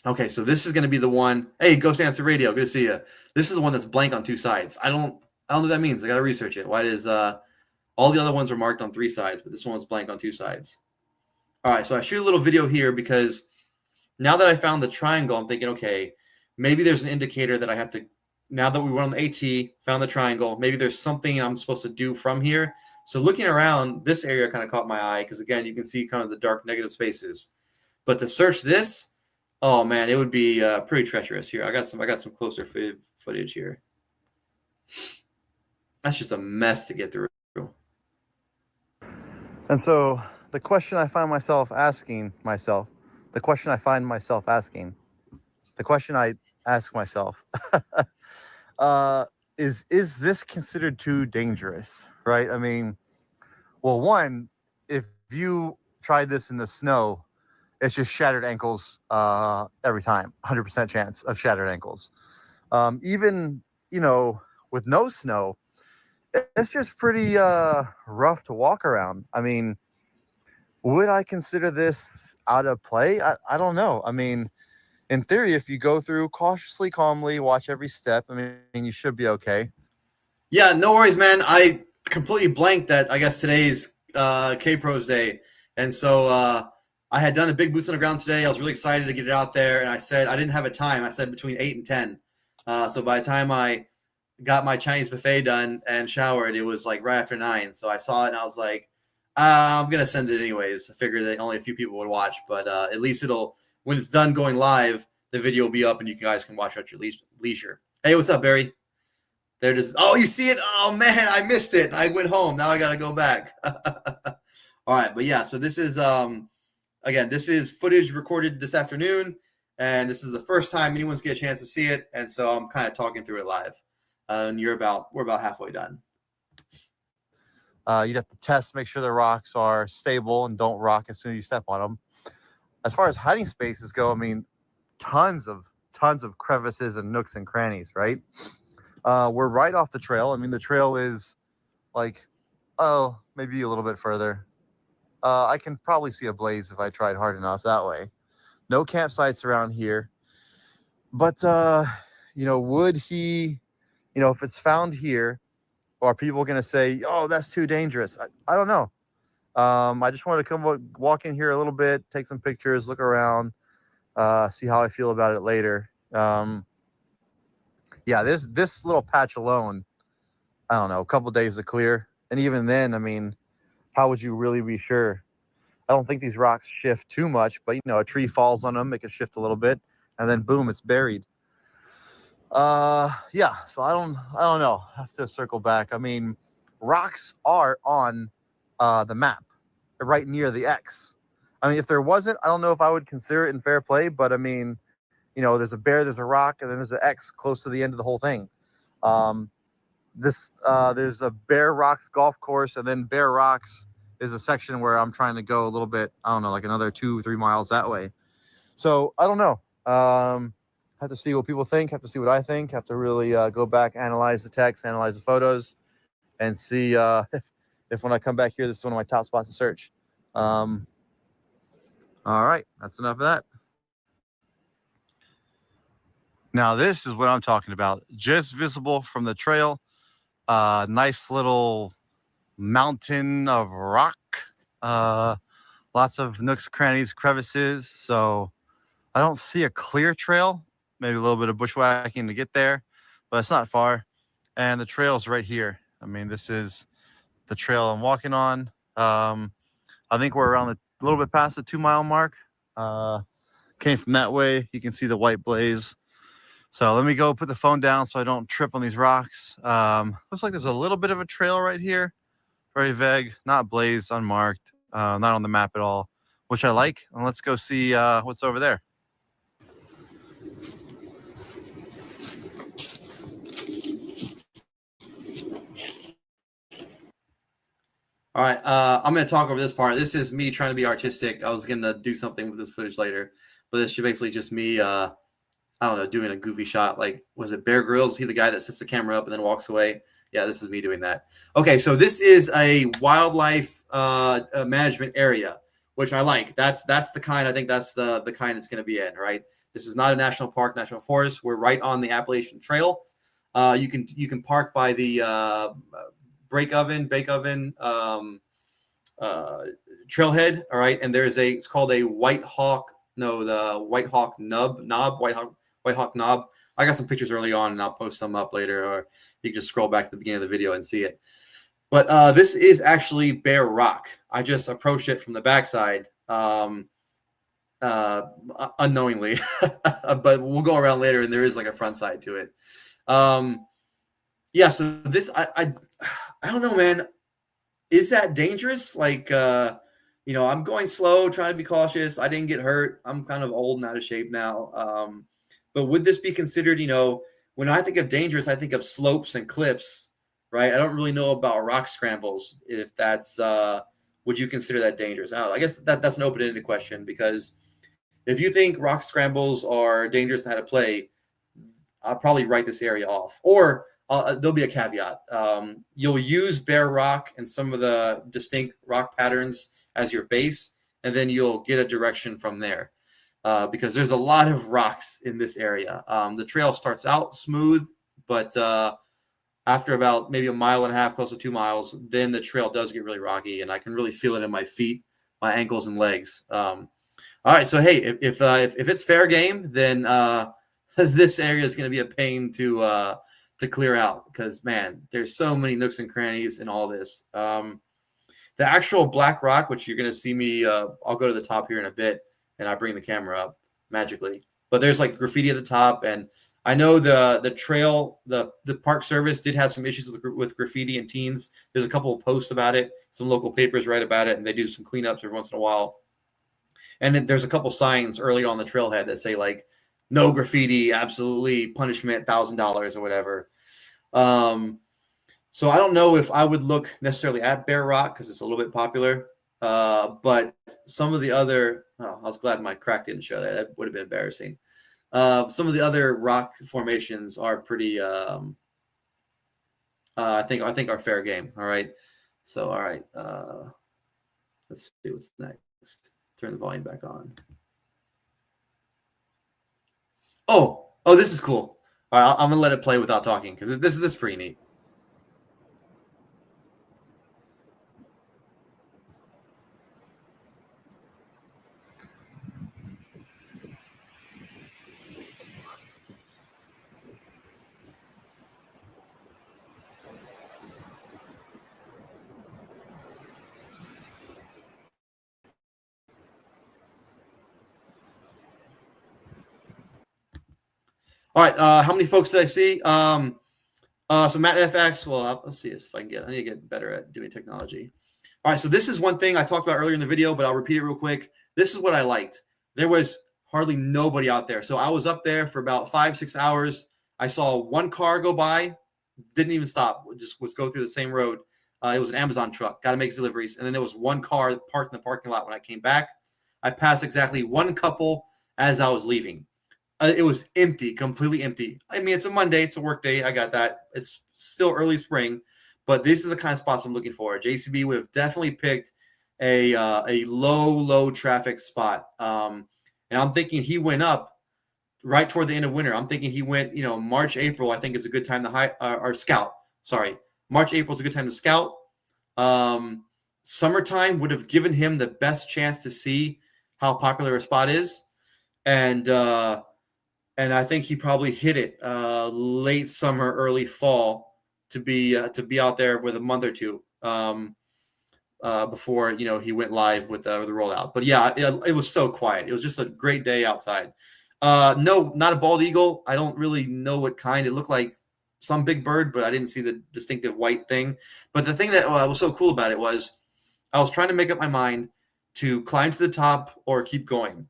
Okay, so this is going to be the one. Hey, Ghost Answer Radio, good to see you. This is the one that's blank on 2 sides. I don't know what that means. I got to research it. Why does all the other ones were marked on 3 sides, but this one was blank on 2 sides. All right, so I shoot a little video here because now that I found the triangle, I'm thinking, okay, maybe there's an indicator that I have to, now that we went on the AT, found the triangle, maybe there's something I'm supposed to do from here. So looking around, this area kind of caught my eye because, again, you can see kind of the dark negative spaces. But to search this, oh, man, it would be pretty treacherous here. I got some closer footage here. That's just a mess to get through. And so the question I find myself asking, the question I ask myself is this considered too dangerous, right? I mean, well, one, if you tried this in the snow it's just shattered ankles every time. 100% chance of shattered ankles. Even, with no snow, it's just pretty rough to walk around. I mean, would I consider this out of play? I don't know. I mean, in theory, if you go through cautiously, calmly, watch every step, I mean, you should be okay. Yeah, no worries, man. I completely blanked that I guess today's K-Pros Day. And so I had done a big boots on the ground today. I was really excited to get it out there. And I said I didn't have a time. I said between 8 and 10. So by the time I got my Chinese buffet done and showered, it was like right after 9. So I saw it and I was like, I'm going to send it anyways. I figured that only a few people would watch. But at least when it's done going live, the video will be up and you guys can watch at your leisure. Hey, what's up, Barry? There it is. Oh, you see it? Oh, man, I missed it. I went home. Now I got to go back. All right. But, yeah, so this is, again, this is footage recorded this afternoon, and this is the first time anyone's get a chance to see it, and so I'm kind of talking through it live. And we're about halfway done. You'd have to test, make sure the rocks are stable and don't rock as soon as you step on them. As far as hiding spaces go, I mean, tons of crevices and nooks and crannies, right? We're right off the trail. I mean, the trail is like, maybe a little bit further. I can probably see a blaze if I tried hard enough that way. No campsites around here. But, would he, if it's found here, are people going to say, oh, that's too dangerous? I don't know. I just wanted to come walk in here a little bit, take some pictures, look around, see how I feel about it later. Yeah, this little patch alone, I don't know, a couple days to clear. And even then, I mean, how would you really be sure? I don't think these rocks shift too much, but a tree falls on them, it can shift a little bit, and then boom, it's buried. Yeah, so I don't know. I have to circle back. I mean, rocks are on the map. They're right near the X. I mean, if there wasn't, I don't know if I would consider it in fair play, but I mean, there's a bear, there's a rock, and then there's an X close to the end of the whole thing. There's a Bear Rocks golf course, and then Bear Rocks is a section where I'm trying to go a little bit, I don't know, like another 2-3 miles that way. So I don't know. Have to see what people think, have to see what I think, have to really go back, analyze the text, analyze the photos, and see if when I come back here, this is one of my top spots to search. All right, that's enough of that. Now, this is what I'm talking about. Just visible from the trail. Nice little mountain of rock. Lots of nooks, crannies, crevices. So I don't see a clear trail. Maybe a little bit of bushwhacking to get there, but it's not far. And the trail's right here. I mean, this is the trail I'm walking on. I think we're around a little bit past the 2-mile mark. Came from that way. You can see the white blaze. So let me go put the phone down so I don't trip on these rocks. Looks like there's a little bit of a trail right here. Very vague, not blazed, unmarked, not on the map at all, which I like. And let's go see what's over there. All right, I'm going to talk over this part. This is me trying to be artistic. I was going to do something with this footage later, but it's basically just me, I don't know, doing a goofy shot. Like, was it Bear Grylls? Is he the guy that sets the camera up and then walks away? Yeah, this is me doing that. Okay, so this is a wildlife management area, which I like. That's the kind, I think that's the kind it's going to be in, right? This is not a national park, national forest. We're right on the Appalachian Trail. You can park by the bake oven trailhead, all right, and it's called a White Hawk knob. I got some pictures early on and I'll post some up later, or you can just scroll back to the beginning of the video and see it. But this is actually Bear Rock. I just approached it from the backside unknowingly, but we'll go around later and there is like a front side to it. Yeah, so this I don't know, man. Is that dangerous? Like, I'm going slow, trying to be cautious. I didn't get hurt. I'm kind of old and out of shape now. But would this be considered, when I think of dangerous, I think of slopes and cliffs, right? I don't really know about rock scrambles. If that's, would you consider that dangerous? I don't know. I guess that's an open-ended question because if you think rock scrambles are dangerous and how to play, I'll probably write this area off. Or there'll be a caveat. You'll use bare rock and some of the distinct rock patterns as your base, and then you'll get a direction from there. Because there's a lot of rocks in this area. The trail starts out smooth, but after about maybe a mile and a half, close to 2 miles, then the trail does get really rocky, and I can really feel it in my feet, my ankles, and legs. All right, so hey, if it's fair game, then this area is going to be a pain to clear out because, man, there's so many nooks and crannies in all this. The actual black rock, which you're going to see me, I'll go to the top here in a bit, and I bring the camera up magically. But there's like graffiti at the top, and I know the trail, the Park Service did have some issues with graffiti and teens. There's a couple of posts about it. Some local papers write about it, and they do some cleanups every once in a while. And then there's a couple signs early on the trailhead that say like, no graffiti, absolutely punishment, $1,000 or whatever. So I don't know if I would look necessarily at Bear Rock because it's a little bit popular. But some of the other, I was glad my crack didn't show that. That would have been embarrassing. Some of the other rock formations are pretty, I think are fair game. All right. So, all right. Let's see what's next. Turn the volume back on. Oh, this is cool. All right. I'm going to let it play without talking because this is pretty neat. All right, how many folks did I see? So Matt FX, well, let's see if I need to get better at doing technology. All right, so this is one thing I talked about earlier in the video, but I'll repeat it real quick. This is what I liked. There was hardly nobody out there. So I was up there for about 5-6 hours. I saw one car go by, didn't even stop, just was go through the same road. It was an Amazon truck, got to make deliveries. And then there was one car parked in the parking lot when I came back. I passed exactly one couple as I was leaving. It was empty, completely empty. I mean, it's a Monday. It's a work day. I got that. It's still early spring, but this is the kind of spots I'm looking for. JCB would have definitely picked a low traffic spot. And I'm thinking he went up right toward the end of winter. I'm thinking he went, March, April, I think is a good time to scout. Sorry. March, April is a good time to scout. Summertime would have given him the best chance to see how popular a spot is. And I think he probably hit it late summer, early fall to be out there with a month or two before he went live with the rollout. But yeah, it was so quiet. It was just a great day outside. No, not a bald eagle. I don't really know what kind. It looked like some big bird, but I didn't see the distinctive white thing. But the thing that was so cool about it was I was trying to make up my mind to climb to the top or keep going.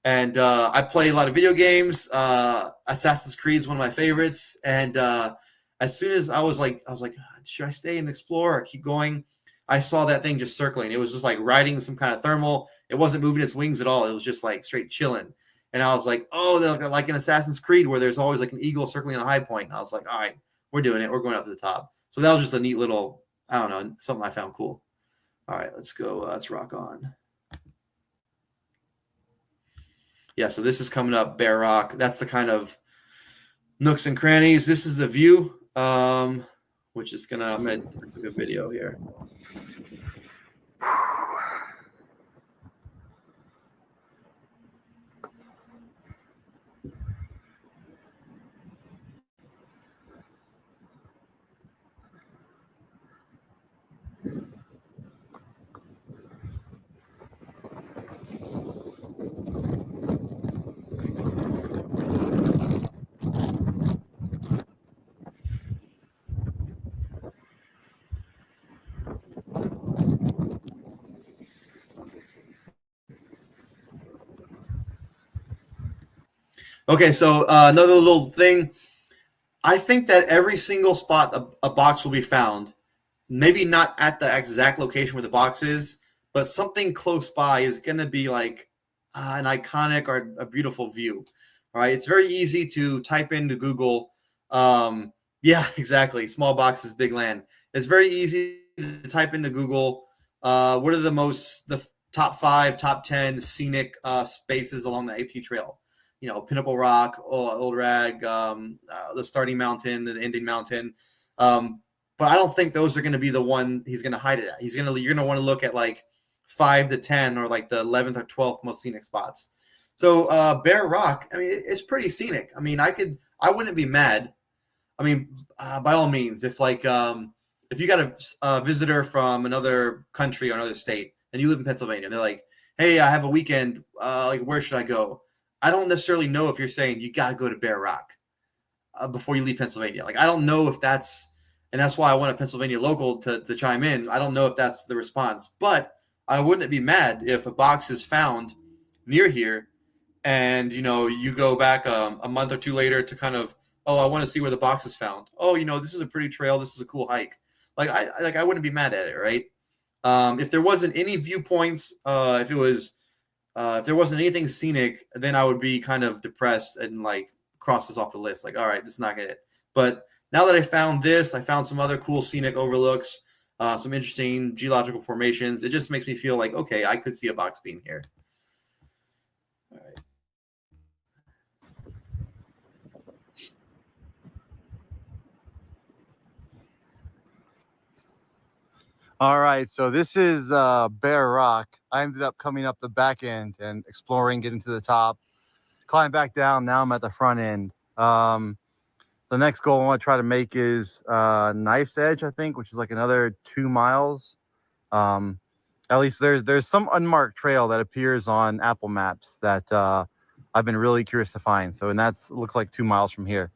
And I play a lot of video games. Assassin's Creed is one of my favorites. And as soon as I was like, should I stay and explore or keep going? I saw that thing just circling. It was just like riding some kind of thermal. It wasn't moving its wings at all. It was just like straight chilling. And I was like, oh, like in Assassin's Creed where there's always like an eagle circling on a high point. And I was like, all right, we're doing it. We're going up to the top. So that was just a neat little, I don't know, something I found cool. All right, let's go. Let's rock on. Yeah, so this is coming up, Bear Rock. That's the kind of nooks and crannies. This is the view, which is I'm gonna take a video here. Okay, so another little thing. I think that every single spot a box will be found, maybe not at the exact location where the box is, but something close by is going to be like, an iconic or a beautiful view. All right, it's very easy to type into Google. Yeah, exactly. Small boxes, big land. It's very easy to type into Google. What are the top 5, top 10 scenic spaces along the AT Trail? You know, Pinnacle Rock, Old Rag, the starting mountain, the ending mountain. But I don't think those are going to be the one he's going to hide it at. You're going to want to look at like 5 to 10 or like the 11th or 12th most scenic spots. So Bear Rock, I mean, it's pretty scenic. I mean, I wouldn't be mad. I mean, by all means, if you got a visitor from another country or another state and you live in Pennsylvania, and they're like, hey, I have a weekend. Like, where should I go? I don't necessarily know if you're saying you got to go to Bear Rock before you leave Pennsylvania. Like, I don't know if that's, and that's why I want a Pennsylvania local to chime in. I don't know if that's the response, but I wouldn't be mad if a box is found near here and, you know, you go back a month or two later to kind of, oh, I want to see where the box is found. Oh, you know, this is a pretty trail. This is a cool hike. I wouldn't be mad at it, right? If there wasn't any viewpoints, if there wasn't anything scenic, then I would be kind of depressed and like cross this off the list. Like, all right, this is not it. But now that I found this, I found some other cool scenic overlooks, some interesting geological formations. It just makes me feel like, okay, I could see a box being here. All right. All right, so this is Bear Rock. I ended up coming up the back end and exploring, getting to the top, climb back down. Now I'm at the front end. The next goal I want to try to make is Knife's Edge, I think, which is like another 2 miles. At least there's some unmarked trail that appears on Apple Maps that I've been really curious to find. So, and that's looks like 2 miles from here.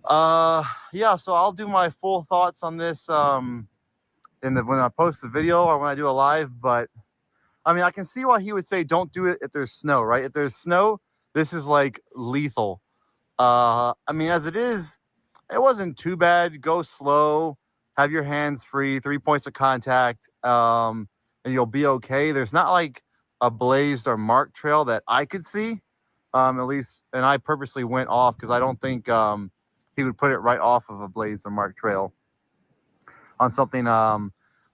Yeah, so I'll do my full thoughts on this when I post the video or when I do a live. But I mean, I can see why he would say don't do it if there's snow, right? If there's snow, this is like lethal. I mean, as it is, it wasn't too bad. Go slow, have your hands free, 3 points of contact, and you'll be okay. There's not like a blazed or marked trail that I could see, at least. And I purposely went off because I don't think he would put it right off of a blazed or marked trail on something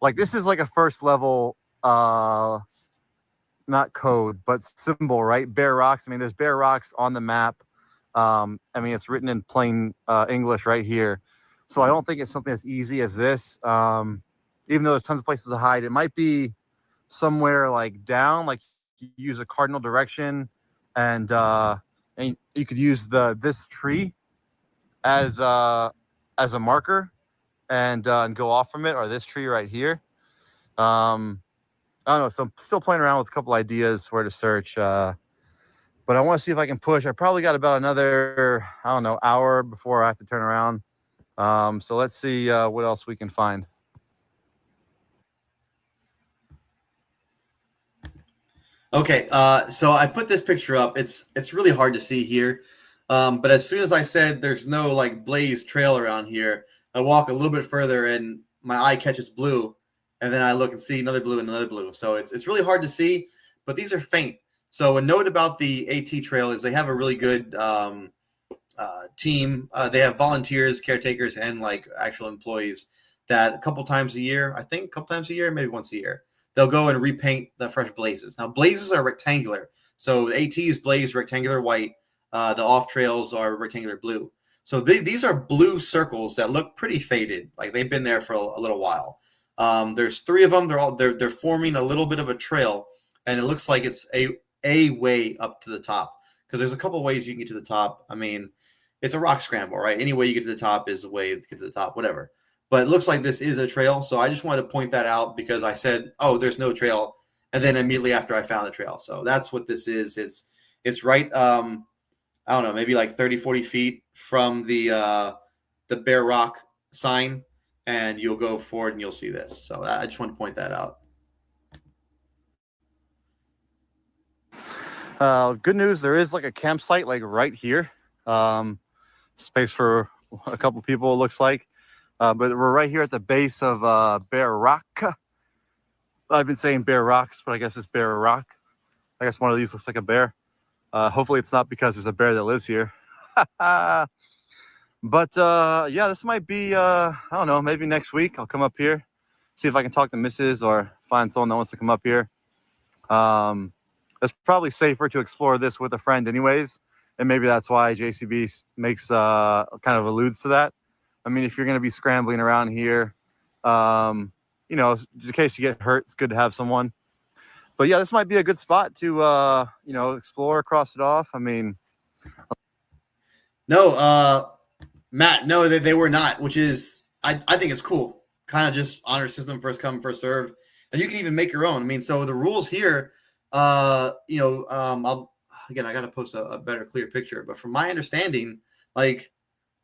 like this is like a first level not code but symbol, right? Bear rocks. I mean, there's bear rocks on the map. I mean, it's written in plain English right here, so I don't think it's something as easy as this. Even though there's tons of places to hide, it might be somewhere like down, like you use a cardinal direction, and you could use this tree as a marker and go off from it, or this tree right here. I don't know. So I'm still playing around with a couple ideas where to search, but I want to see if I can push. I probably got about another, I don't know, hour before I have to turn around. So let's see what else we can find. Okay, so I put this picture up. It's really hard to see here, but as soon as I said there's no like blazed trail around here, I walk a little bit further and my eye catches blue, and then I look and see another blue and another blue. So it's really hard to see, but these are faint. So a note about the AT Trail is they have a really good team. They have volunteers, caretakers, and like actual employees that a couple times a year, I think a couple times a year, maybe once a year, they'll go and repaint the fresh blazes. Now, blazes are rectangular. So the AT is blazed rectangular white. The off trails are rectangular blue. So these are blue circles that look pretty faded. Like they've been there for a little while. There's 3 of them. They're forming a little bit of a trail, and it looks like it's a way up to the top, because there's a couple ways you can get to the top. I mean, it's a rock scramble, right? Any way you get to the top is a way to get to the top, whatever. But it looks like this is a trail, so I just wanted to point that out because I said, oh, there's no trail, and then immediately after I found a trail. So that's what this is. It's right, I don't know, maybe like 30, 40 feet from the Bear Rock sign, and you'll go forward and you'll see this. So I just want to point that out. Good news, there is like a campsite like right here. Space for a couple people, it looks like. But we're right here at the base of Bear Rock. I've been saying Bear Rocks, but I guess it's Bear Rock. I guess one of these looks like a bear. Hopefully it's not because there's a bear that lives here. But yeah, this might be, I don't know, maybe next week I'll come up here, see if I can talk to Mrs. or find someone that wants to come up here. It's probably safer to explore this with a friend anyways. And maybe that's why JCB makes, kind of alludes to that. I mean, if you're going to be scrambling around here, you know, in case you get hurt, it's good to have someone. But yeah, this might be a good spot to, you know, explore, cross it off. I mean, No, Matt, no, they were not, which is, I think it's cool. Kind of just honor system, first come, first serve. And you can even make your own. I mean, so the rules here, you know, I got to post a better, clear picture. But from my understanding, like,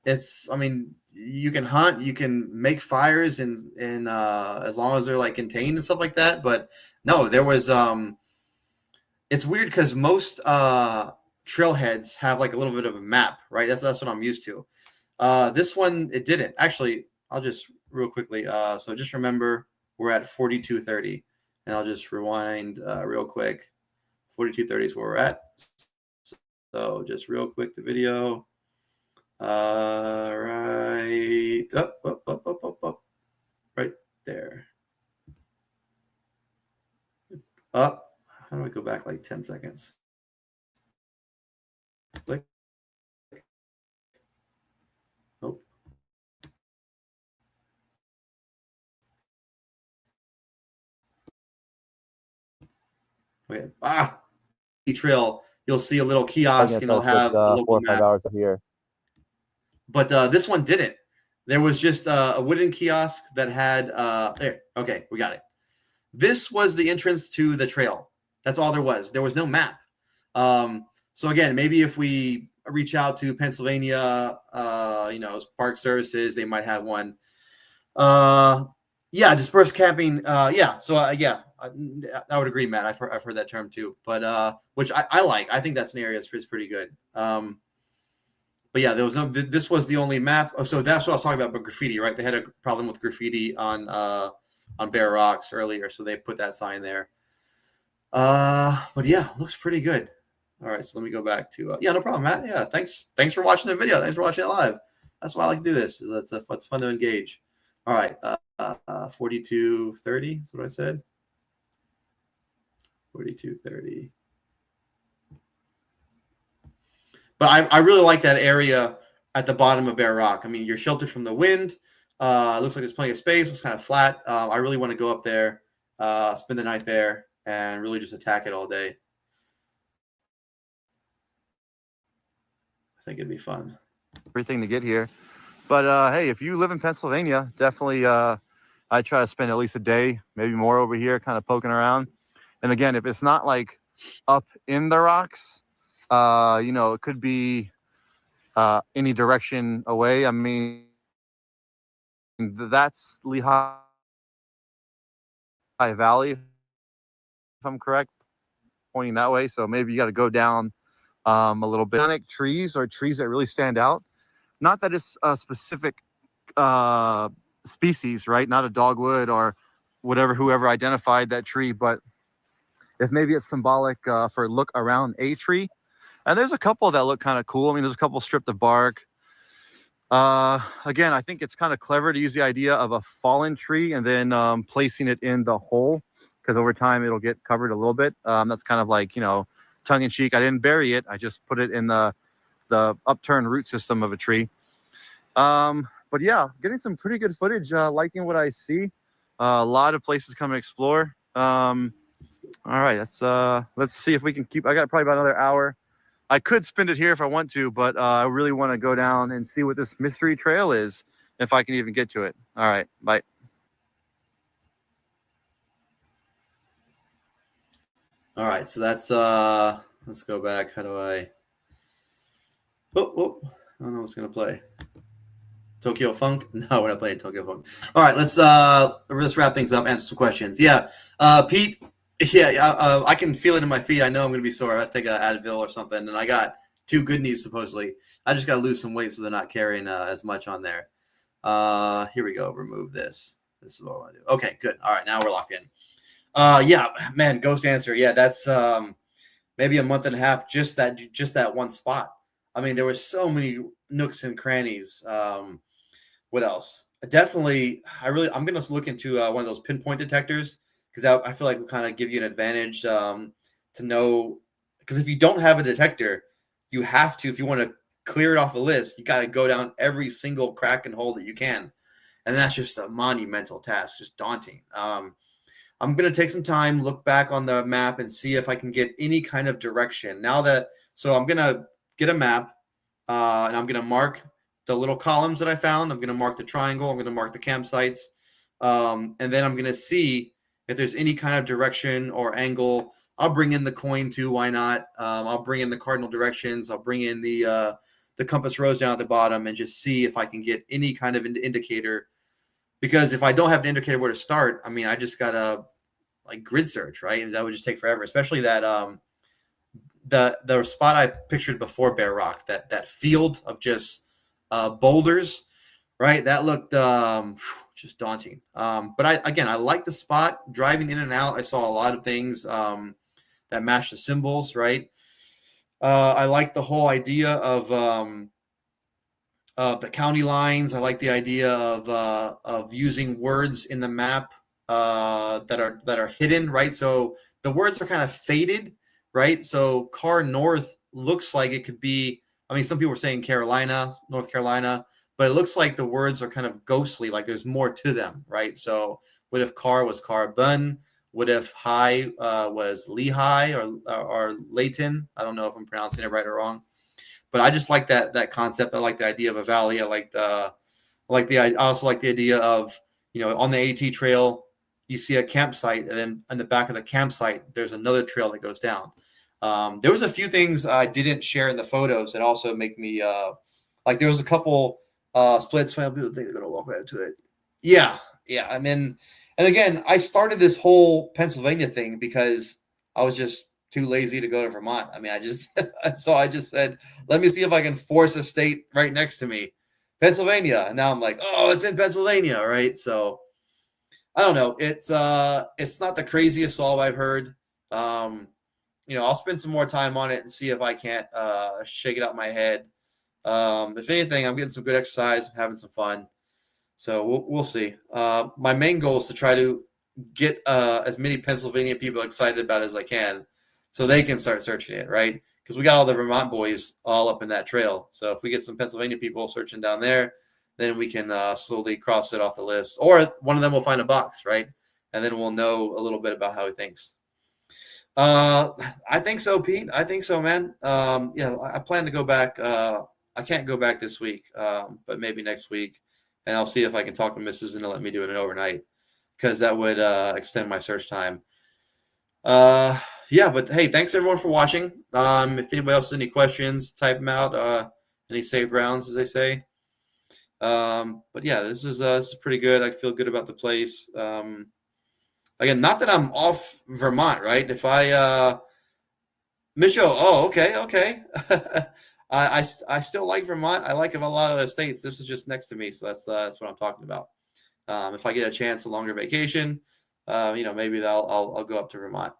it's, I mean, you can hunt, you can make fires and as long as they're like contained and stuff like that. But no, there was, it's weird because most trailheads have like a little bit of a map, right? That's what I'm used to. This one, it didn't. Actually, I'll just real quickly. So just remember we're at 4230, and I'll just rewind real quick. 4230 is where we're at. So just real quick, the video. Right up, right there. Up. How do I go back like 10 seconds? Click. Oh. Okay. Trail. You'll see a little kiosk and it'll have a local 4 or 5 map. hours here. But this one didn't. There was just a wooden kiosk that had there. Okay, we got it. This was the entrance to the trail. That's all there was. There was no map. So again, maybe if we reach out to Pennsylvania, you know, Park Services, they might have one. Yeah, dispersed camping. Yeah. So yeah, I would agree, Matt. I've heard that term too. But which I like. I think that's an area that's pretty good. But yeah, there was no. This was the only map. Oh, so that's what I was talking about. But graffiti, right? They had a problem with graffiti on Bear Rocks earlier, so they put that sign there. But yeah, looks pretty good. All right, so let me go back to yeah, no problem, Matt. Yeah, thanks for watching the video. Thanks for watching it live. That's why I like to do this. It's fun to engage. All right, 4230. That's what I said. 4230. But I really like that area at the bottom of Bear Rock. I mean, you're sheltered from the wind. Looks like there's plenty of space. It's kind of flat. I really want to go up there, spend the night there, and really just attack it all day. I think it'd be fun. everything to get here. But hey, if you live in Pennsylvania, definitely I try to spend at least a day, maybe more over here, kind of poking around. And again, if it's not like up in the rocks, you know, it could be any direction away. I mean, that's Lehigh Valley, if I'm correct, pointing that way. So maybe you got to go down a little bit. Trees or trees that really stand out. Not that it's a specific species, right? Not a dogwood or whatever, whoever identified that tree, but if maybe it's symbolic for look around a tree. And there's a couple that look kind of cool. I mean, there's a couple stripped of bark. Again, I think it's kind of clever to use the idea of a fallen tree and then placing it in the hole, because over time it'll get covered a little bit. That's kind of like, you know, tongue in cheek. I didn't bury it. I just put it in the upturned root system of a tree. But yeah, getting some pretty good footage, liking what I see. A lot of places to come and explore. All right, let's see if we can keep. I got probably about another hour. I could spend it here if I want to, but I really want to go down and see what this mystery trail is, if I can even get to it. All right, bye. All right, so that's let's go back. How do I? Oh, I don't know what's gonna play. Tokyo Funk? No, we're not playing Tokyo Funk. All right, let's wrap things up. Answer some questions. Yeah, Pete. Yeah, I can feel it in my feet. I know I'm gonna be sore. I take an Advil or something, and I got 2 good knees supposedly. I just gotta lose some weight so they're not carrying as much on there. Here we go. Remove this. This is what I want to do. Okay, good. All right, now we're locked in. Yeah, man, Ghost Answer. Yeah, that's maybe a month and a half, just that one spot. I mean, there were so many nooks and crannies. What else? Definitely, I'm gonna look into one of those pinpoint detectors, because I feel like will kind of give you an advantage to know, because if you don't have a detector, you have to, if you want to clear it off the list, you got to go down every single crack and hole that you can, and that's just a monumental task, just daunting. I'm gonna take some time, look back on the map, and see if I can get any kind of direction. So I'm gonna get a map, and I'm gonna mark the little columns that I found. I'm gonna mark the triangle. I'm gonna mark the campsites, and then I'm gonna see if there's any kind of direction or angle. I'll bring in the coin too. Why not? I'll bring in the cardinal directions. I'll bring in the compass rose down at the bottom, and just see if I can get any kind of indicator. Because if I don't have an indicator where to start, I mean, I just gotta like grid search, right? And that would just take forever, especially that the spot I pictured before Bear Rock, that field of just boulders, right? That looked just daunting. But I like the spot. Driving in and out, I saw a lot of things that matched the symbols, right? I like the whole idea of the county lines. I like the idea of using words in the map that are hidden, right? So the words are kind of faded, right? So Car North looks like it could be. I mean, some people are saying Carolina, North Carolina, but it looks like the words are kind of ghostly, like there's more to them, right? So what if Car was Carbon? What if High was Lehigh or Layton? I don't know if I'm pronouncing it right or wrong. But I just like that concept. I like the idea of a valley. I also like the idea of, on the AT trail, you see a campsite, and then in the back of the campsite, there's another trail that goes down. There was a few things I didn't share in the photos that also make me like there was a couple splits. People think they're gonna walk right into it. Yeah. I mean, and again, I started this whole Pennsylvania thing because I was just too lazy to go to Vermont. I mean, I just said, let me see if I can force a state right next to me, Pennsylvania. And now I'm like, oh, it's in Pennsylvania, right? So I don't know. It's not the craziest solve I've heard. I'll spend some more time on it and see if I can't shake it out my head. If anything, I'm getting some good exercise, I'm having some fun. So we'll see. My main goal is to try to get as many Pennsylvania people excited about it as I can, so they can start searching it, right? Because we got all the Vermont boys all up in that trail. So if we get some Pennsylvania people searching down there, then we can slowly cross it off the list. Or one of them will find a box, right? And then we'll know a little bit about how he thinks. I think so, Pete. I think so, man. I plan to go back. I can't go back this week, but maybe next week. And I'll see if I can talk to Mrs. and let me do it overnight, because that would extend my search time. But hey, thanks everyone for watching. If anybody else has any questions, type them out. Any saved rounds, as they say. But yeah, this is pretty good. I feel good about the place. Again, not that I'm off Vermont, right? If I Micho, okay. I still like Vermont. I like a lot of the states. This is just next to me, so that's what I'm talking about. If I get a chance, a longer vacation, maybe I'll go up to Vermont.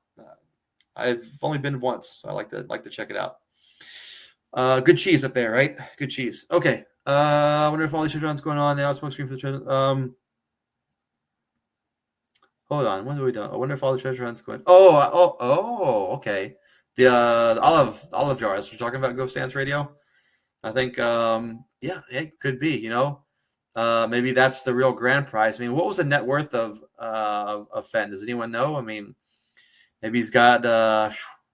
I've only been once, so I like to check it out. Good cheese up there, right? Good cheese. Okay. I wonder if all these treasure hunts going on now. Smoke screen for the treasure. Hold on. What have we done? I wonder if all the treasure hunts going. Okay. The olive jars. We're talking about Ghost Dance Radio. I think it could be. Maybe that's the real grand prize. I mean, what was the net worth of Fenn? Does anyone know? I mean, maybe he's got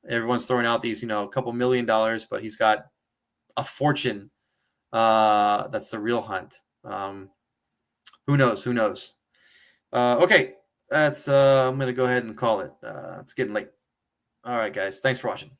everyone's throwing out these a couple $1 million, but he's got a fortune. That's the real hunt. Who knows? Okay, that's I'm gonna go ahead and call it. It's getting late. All right, guys. Thanks for watching.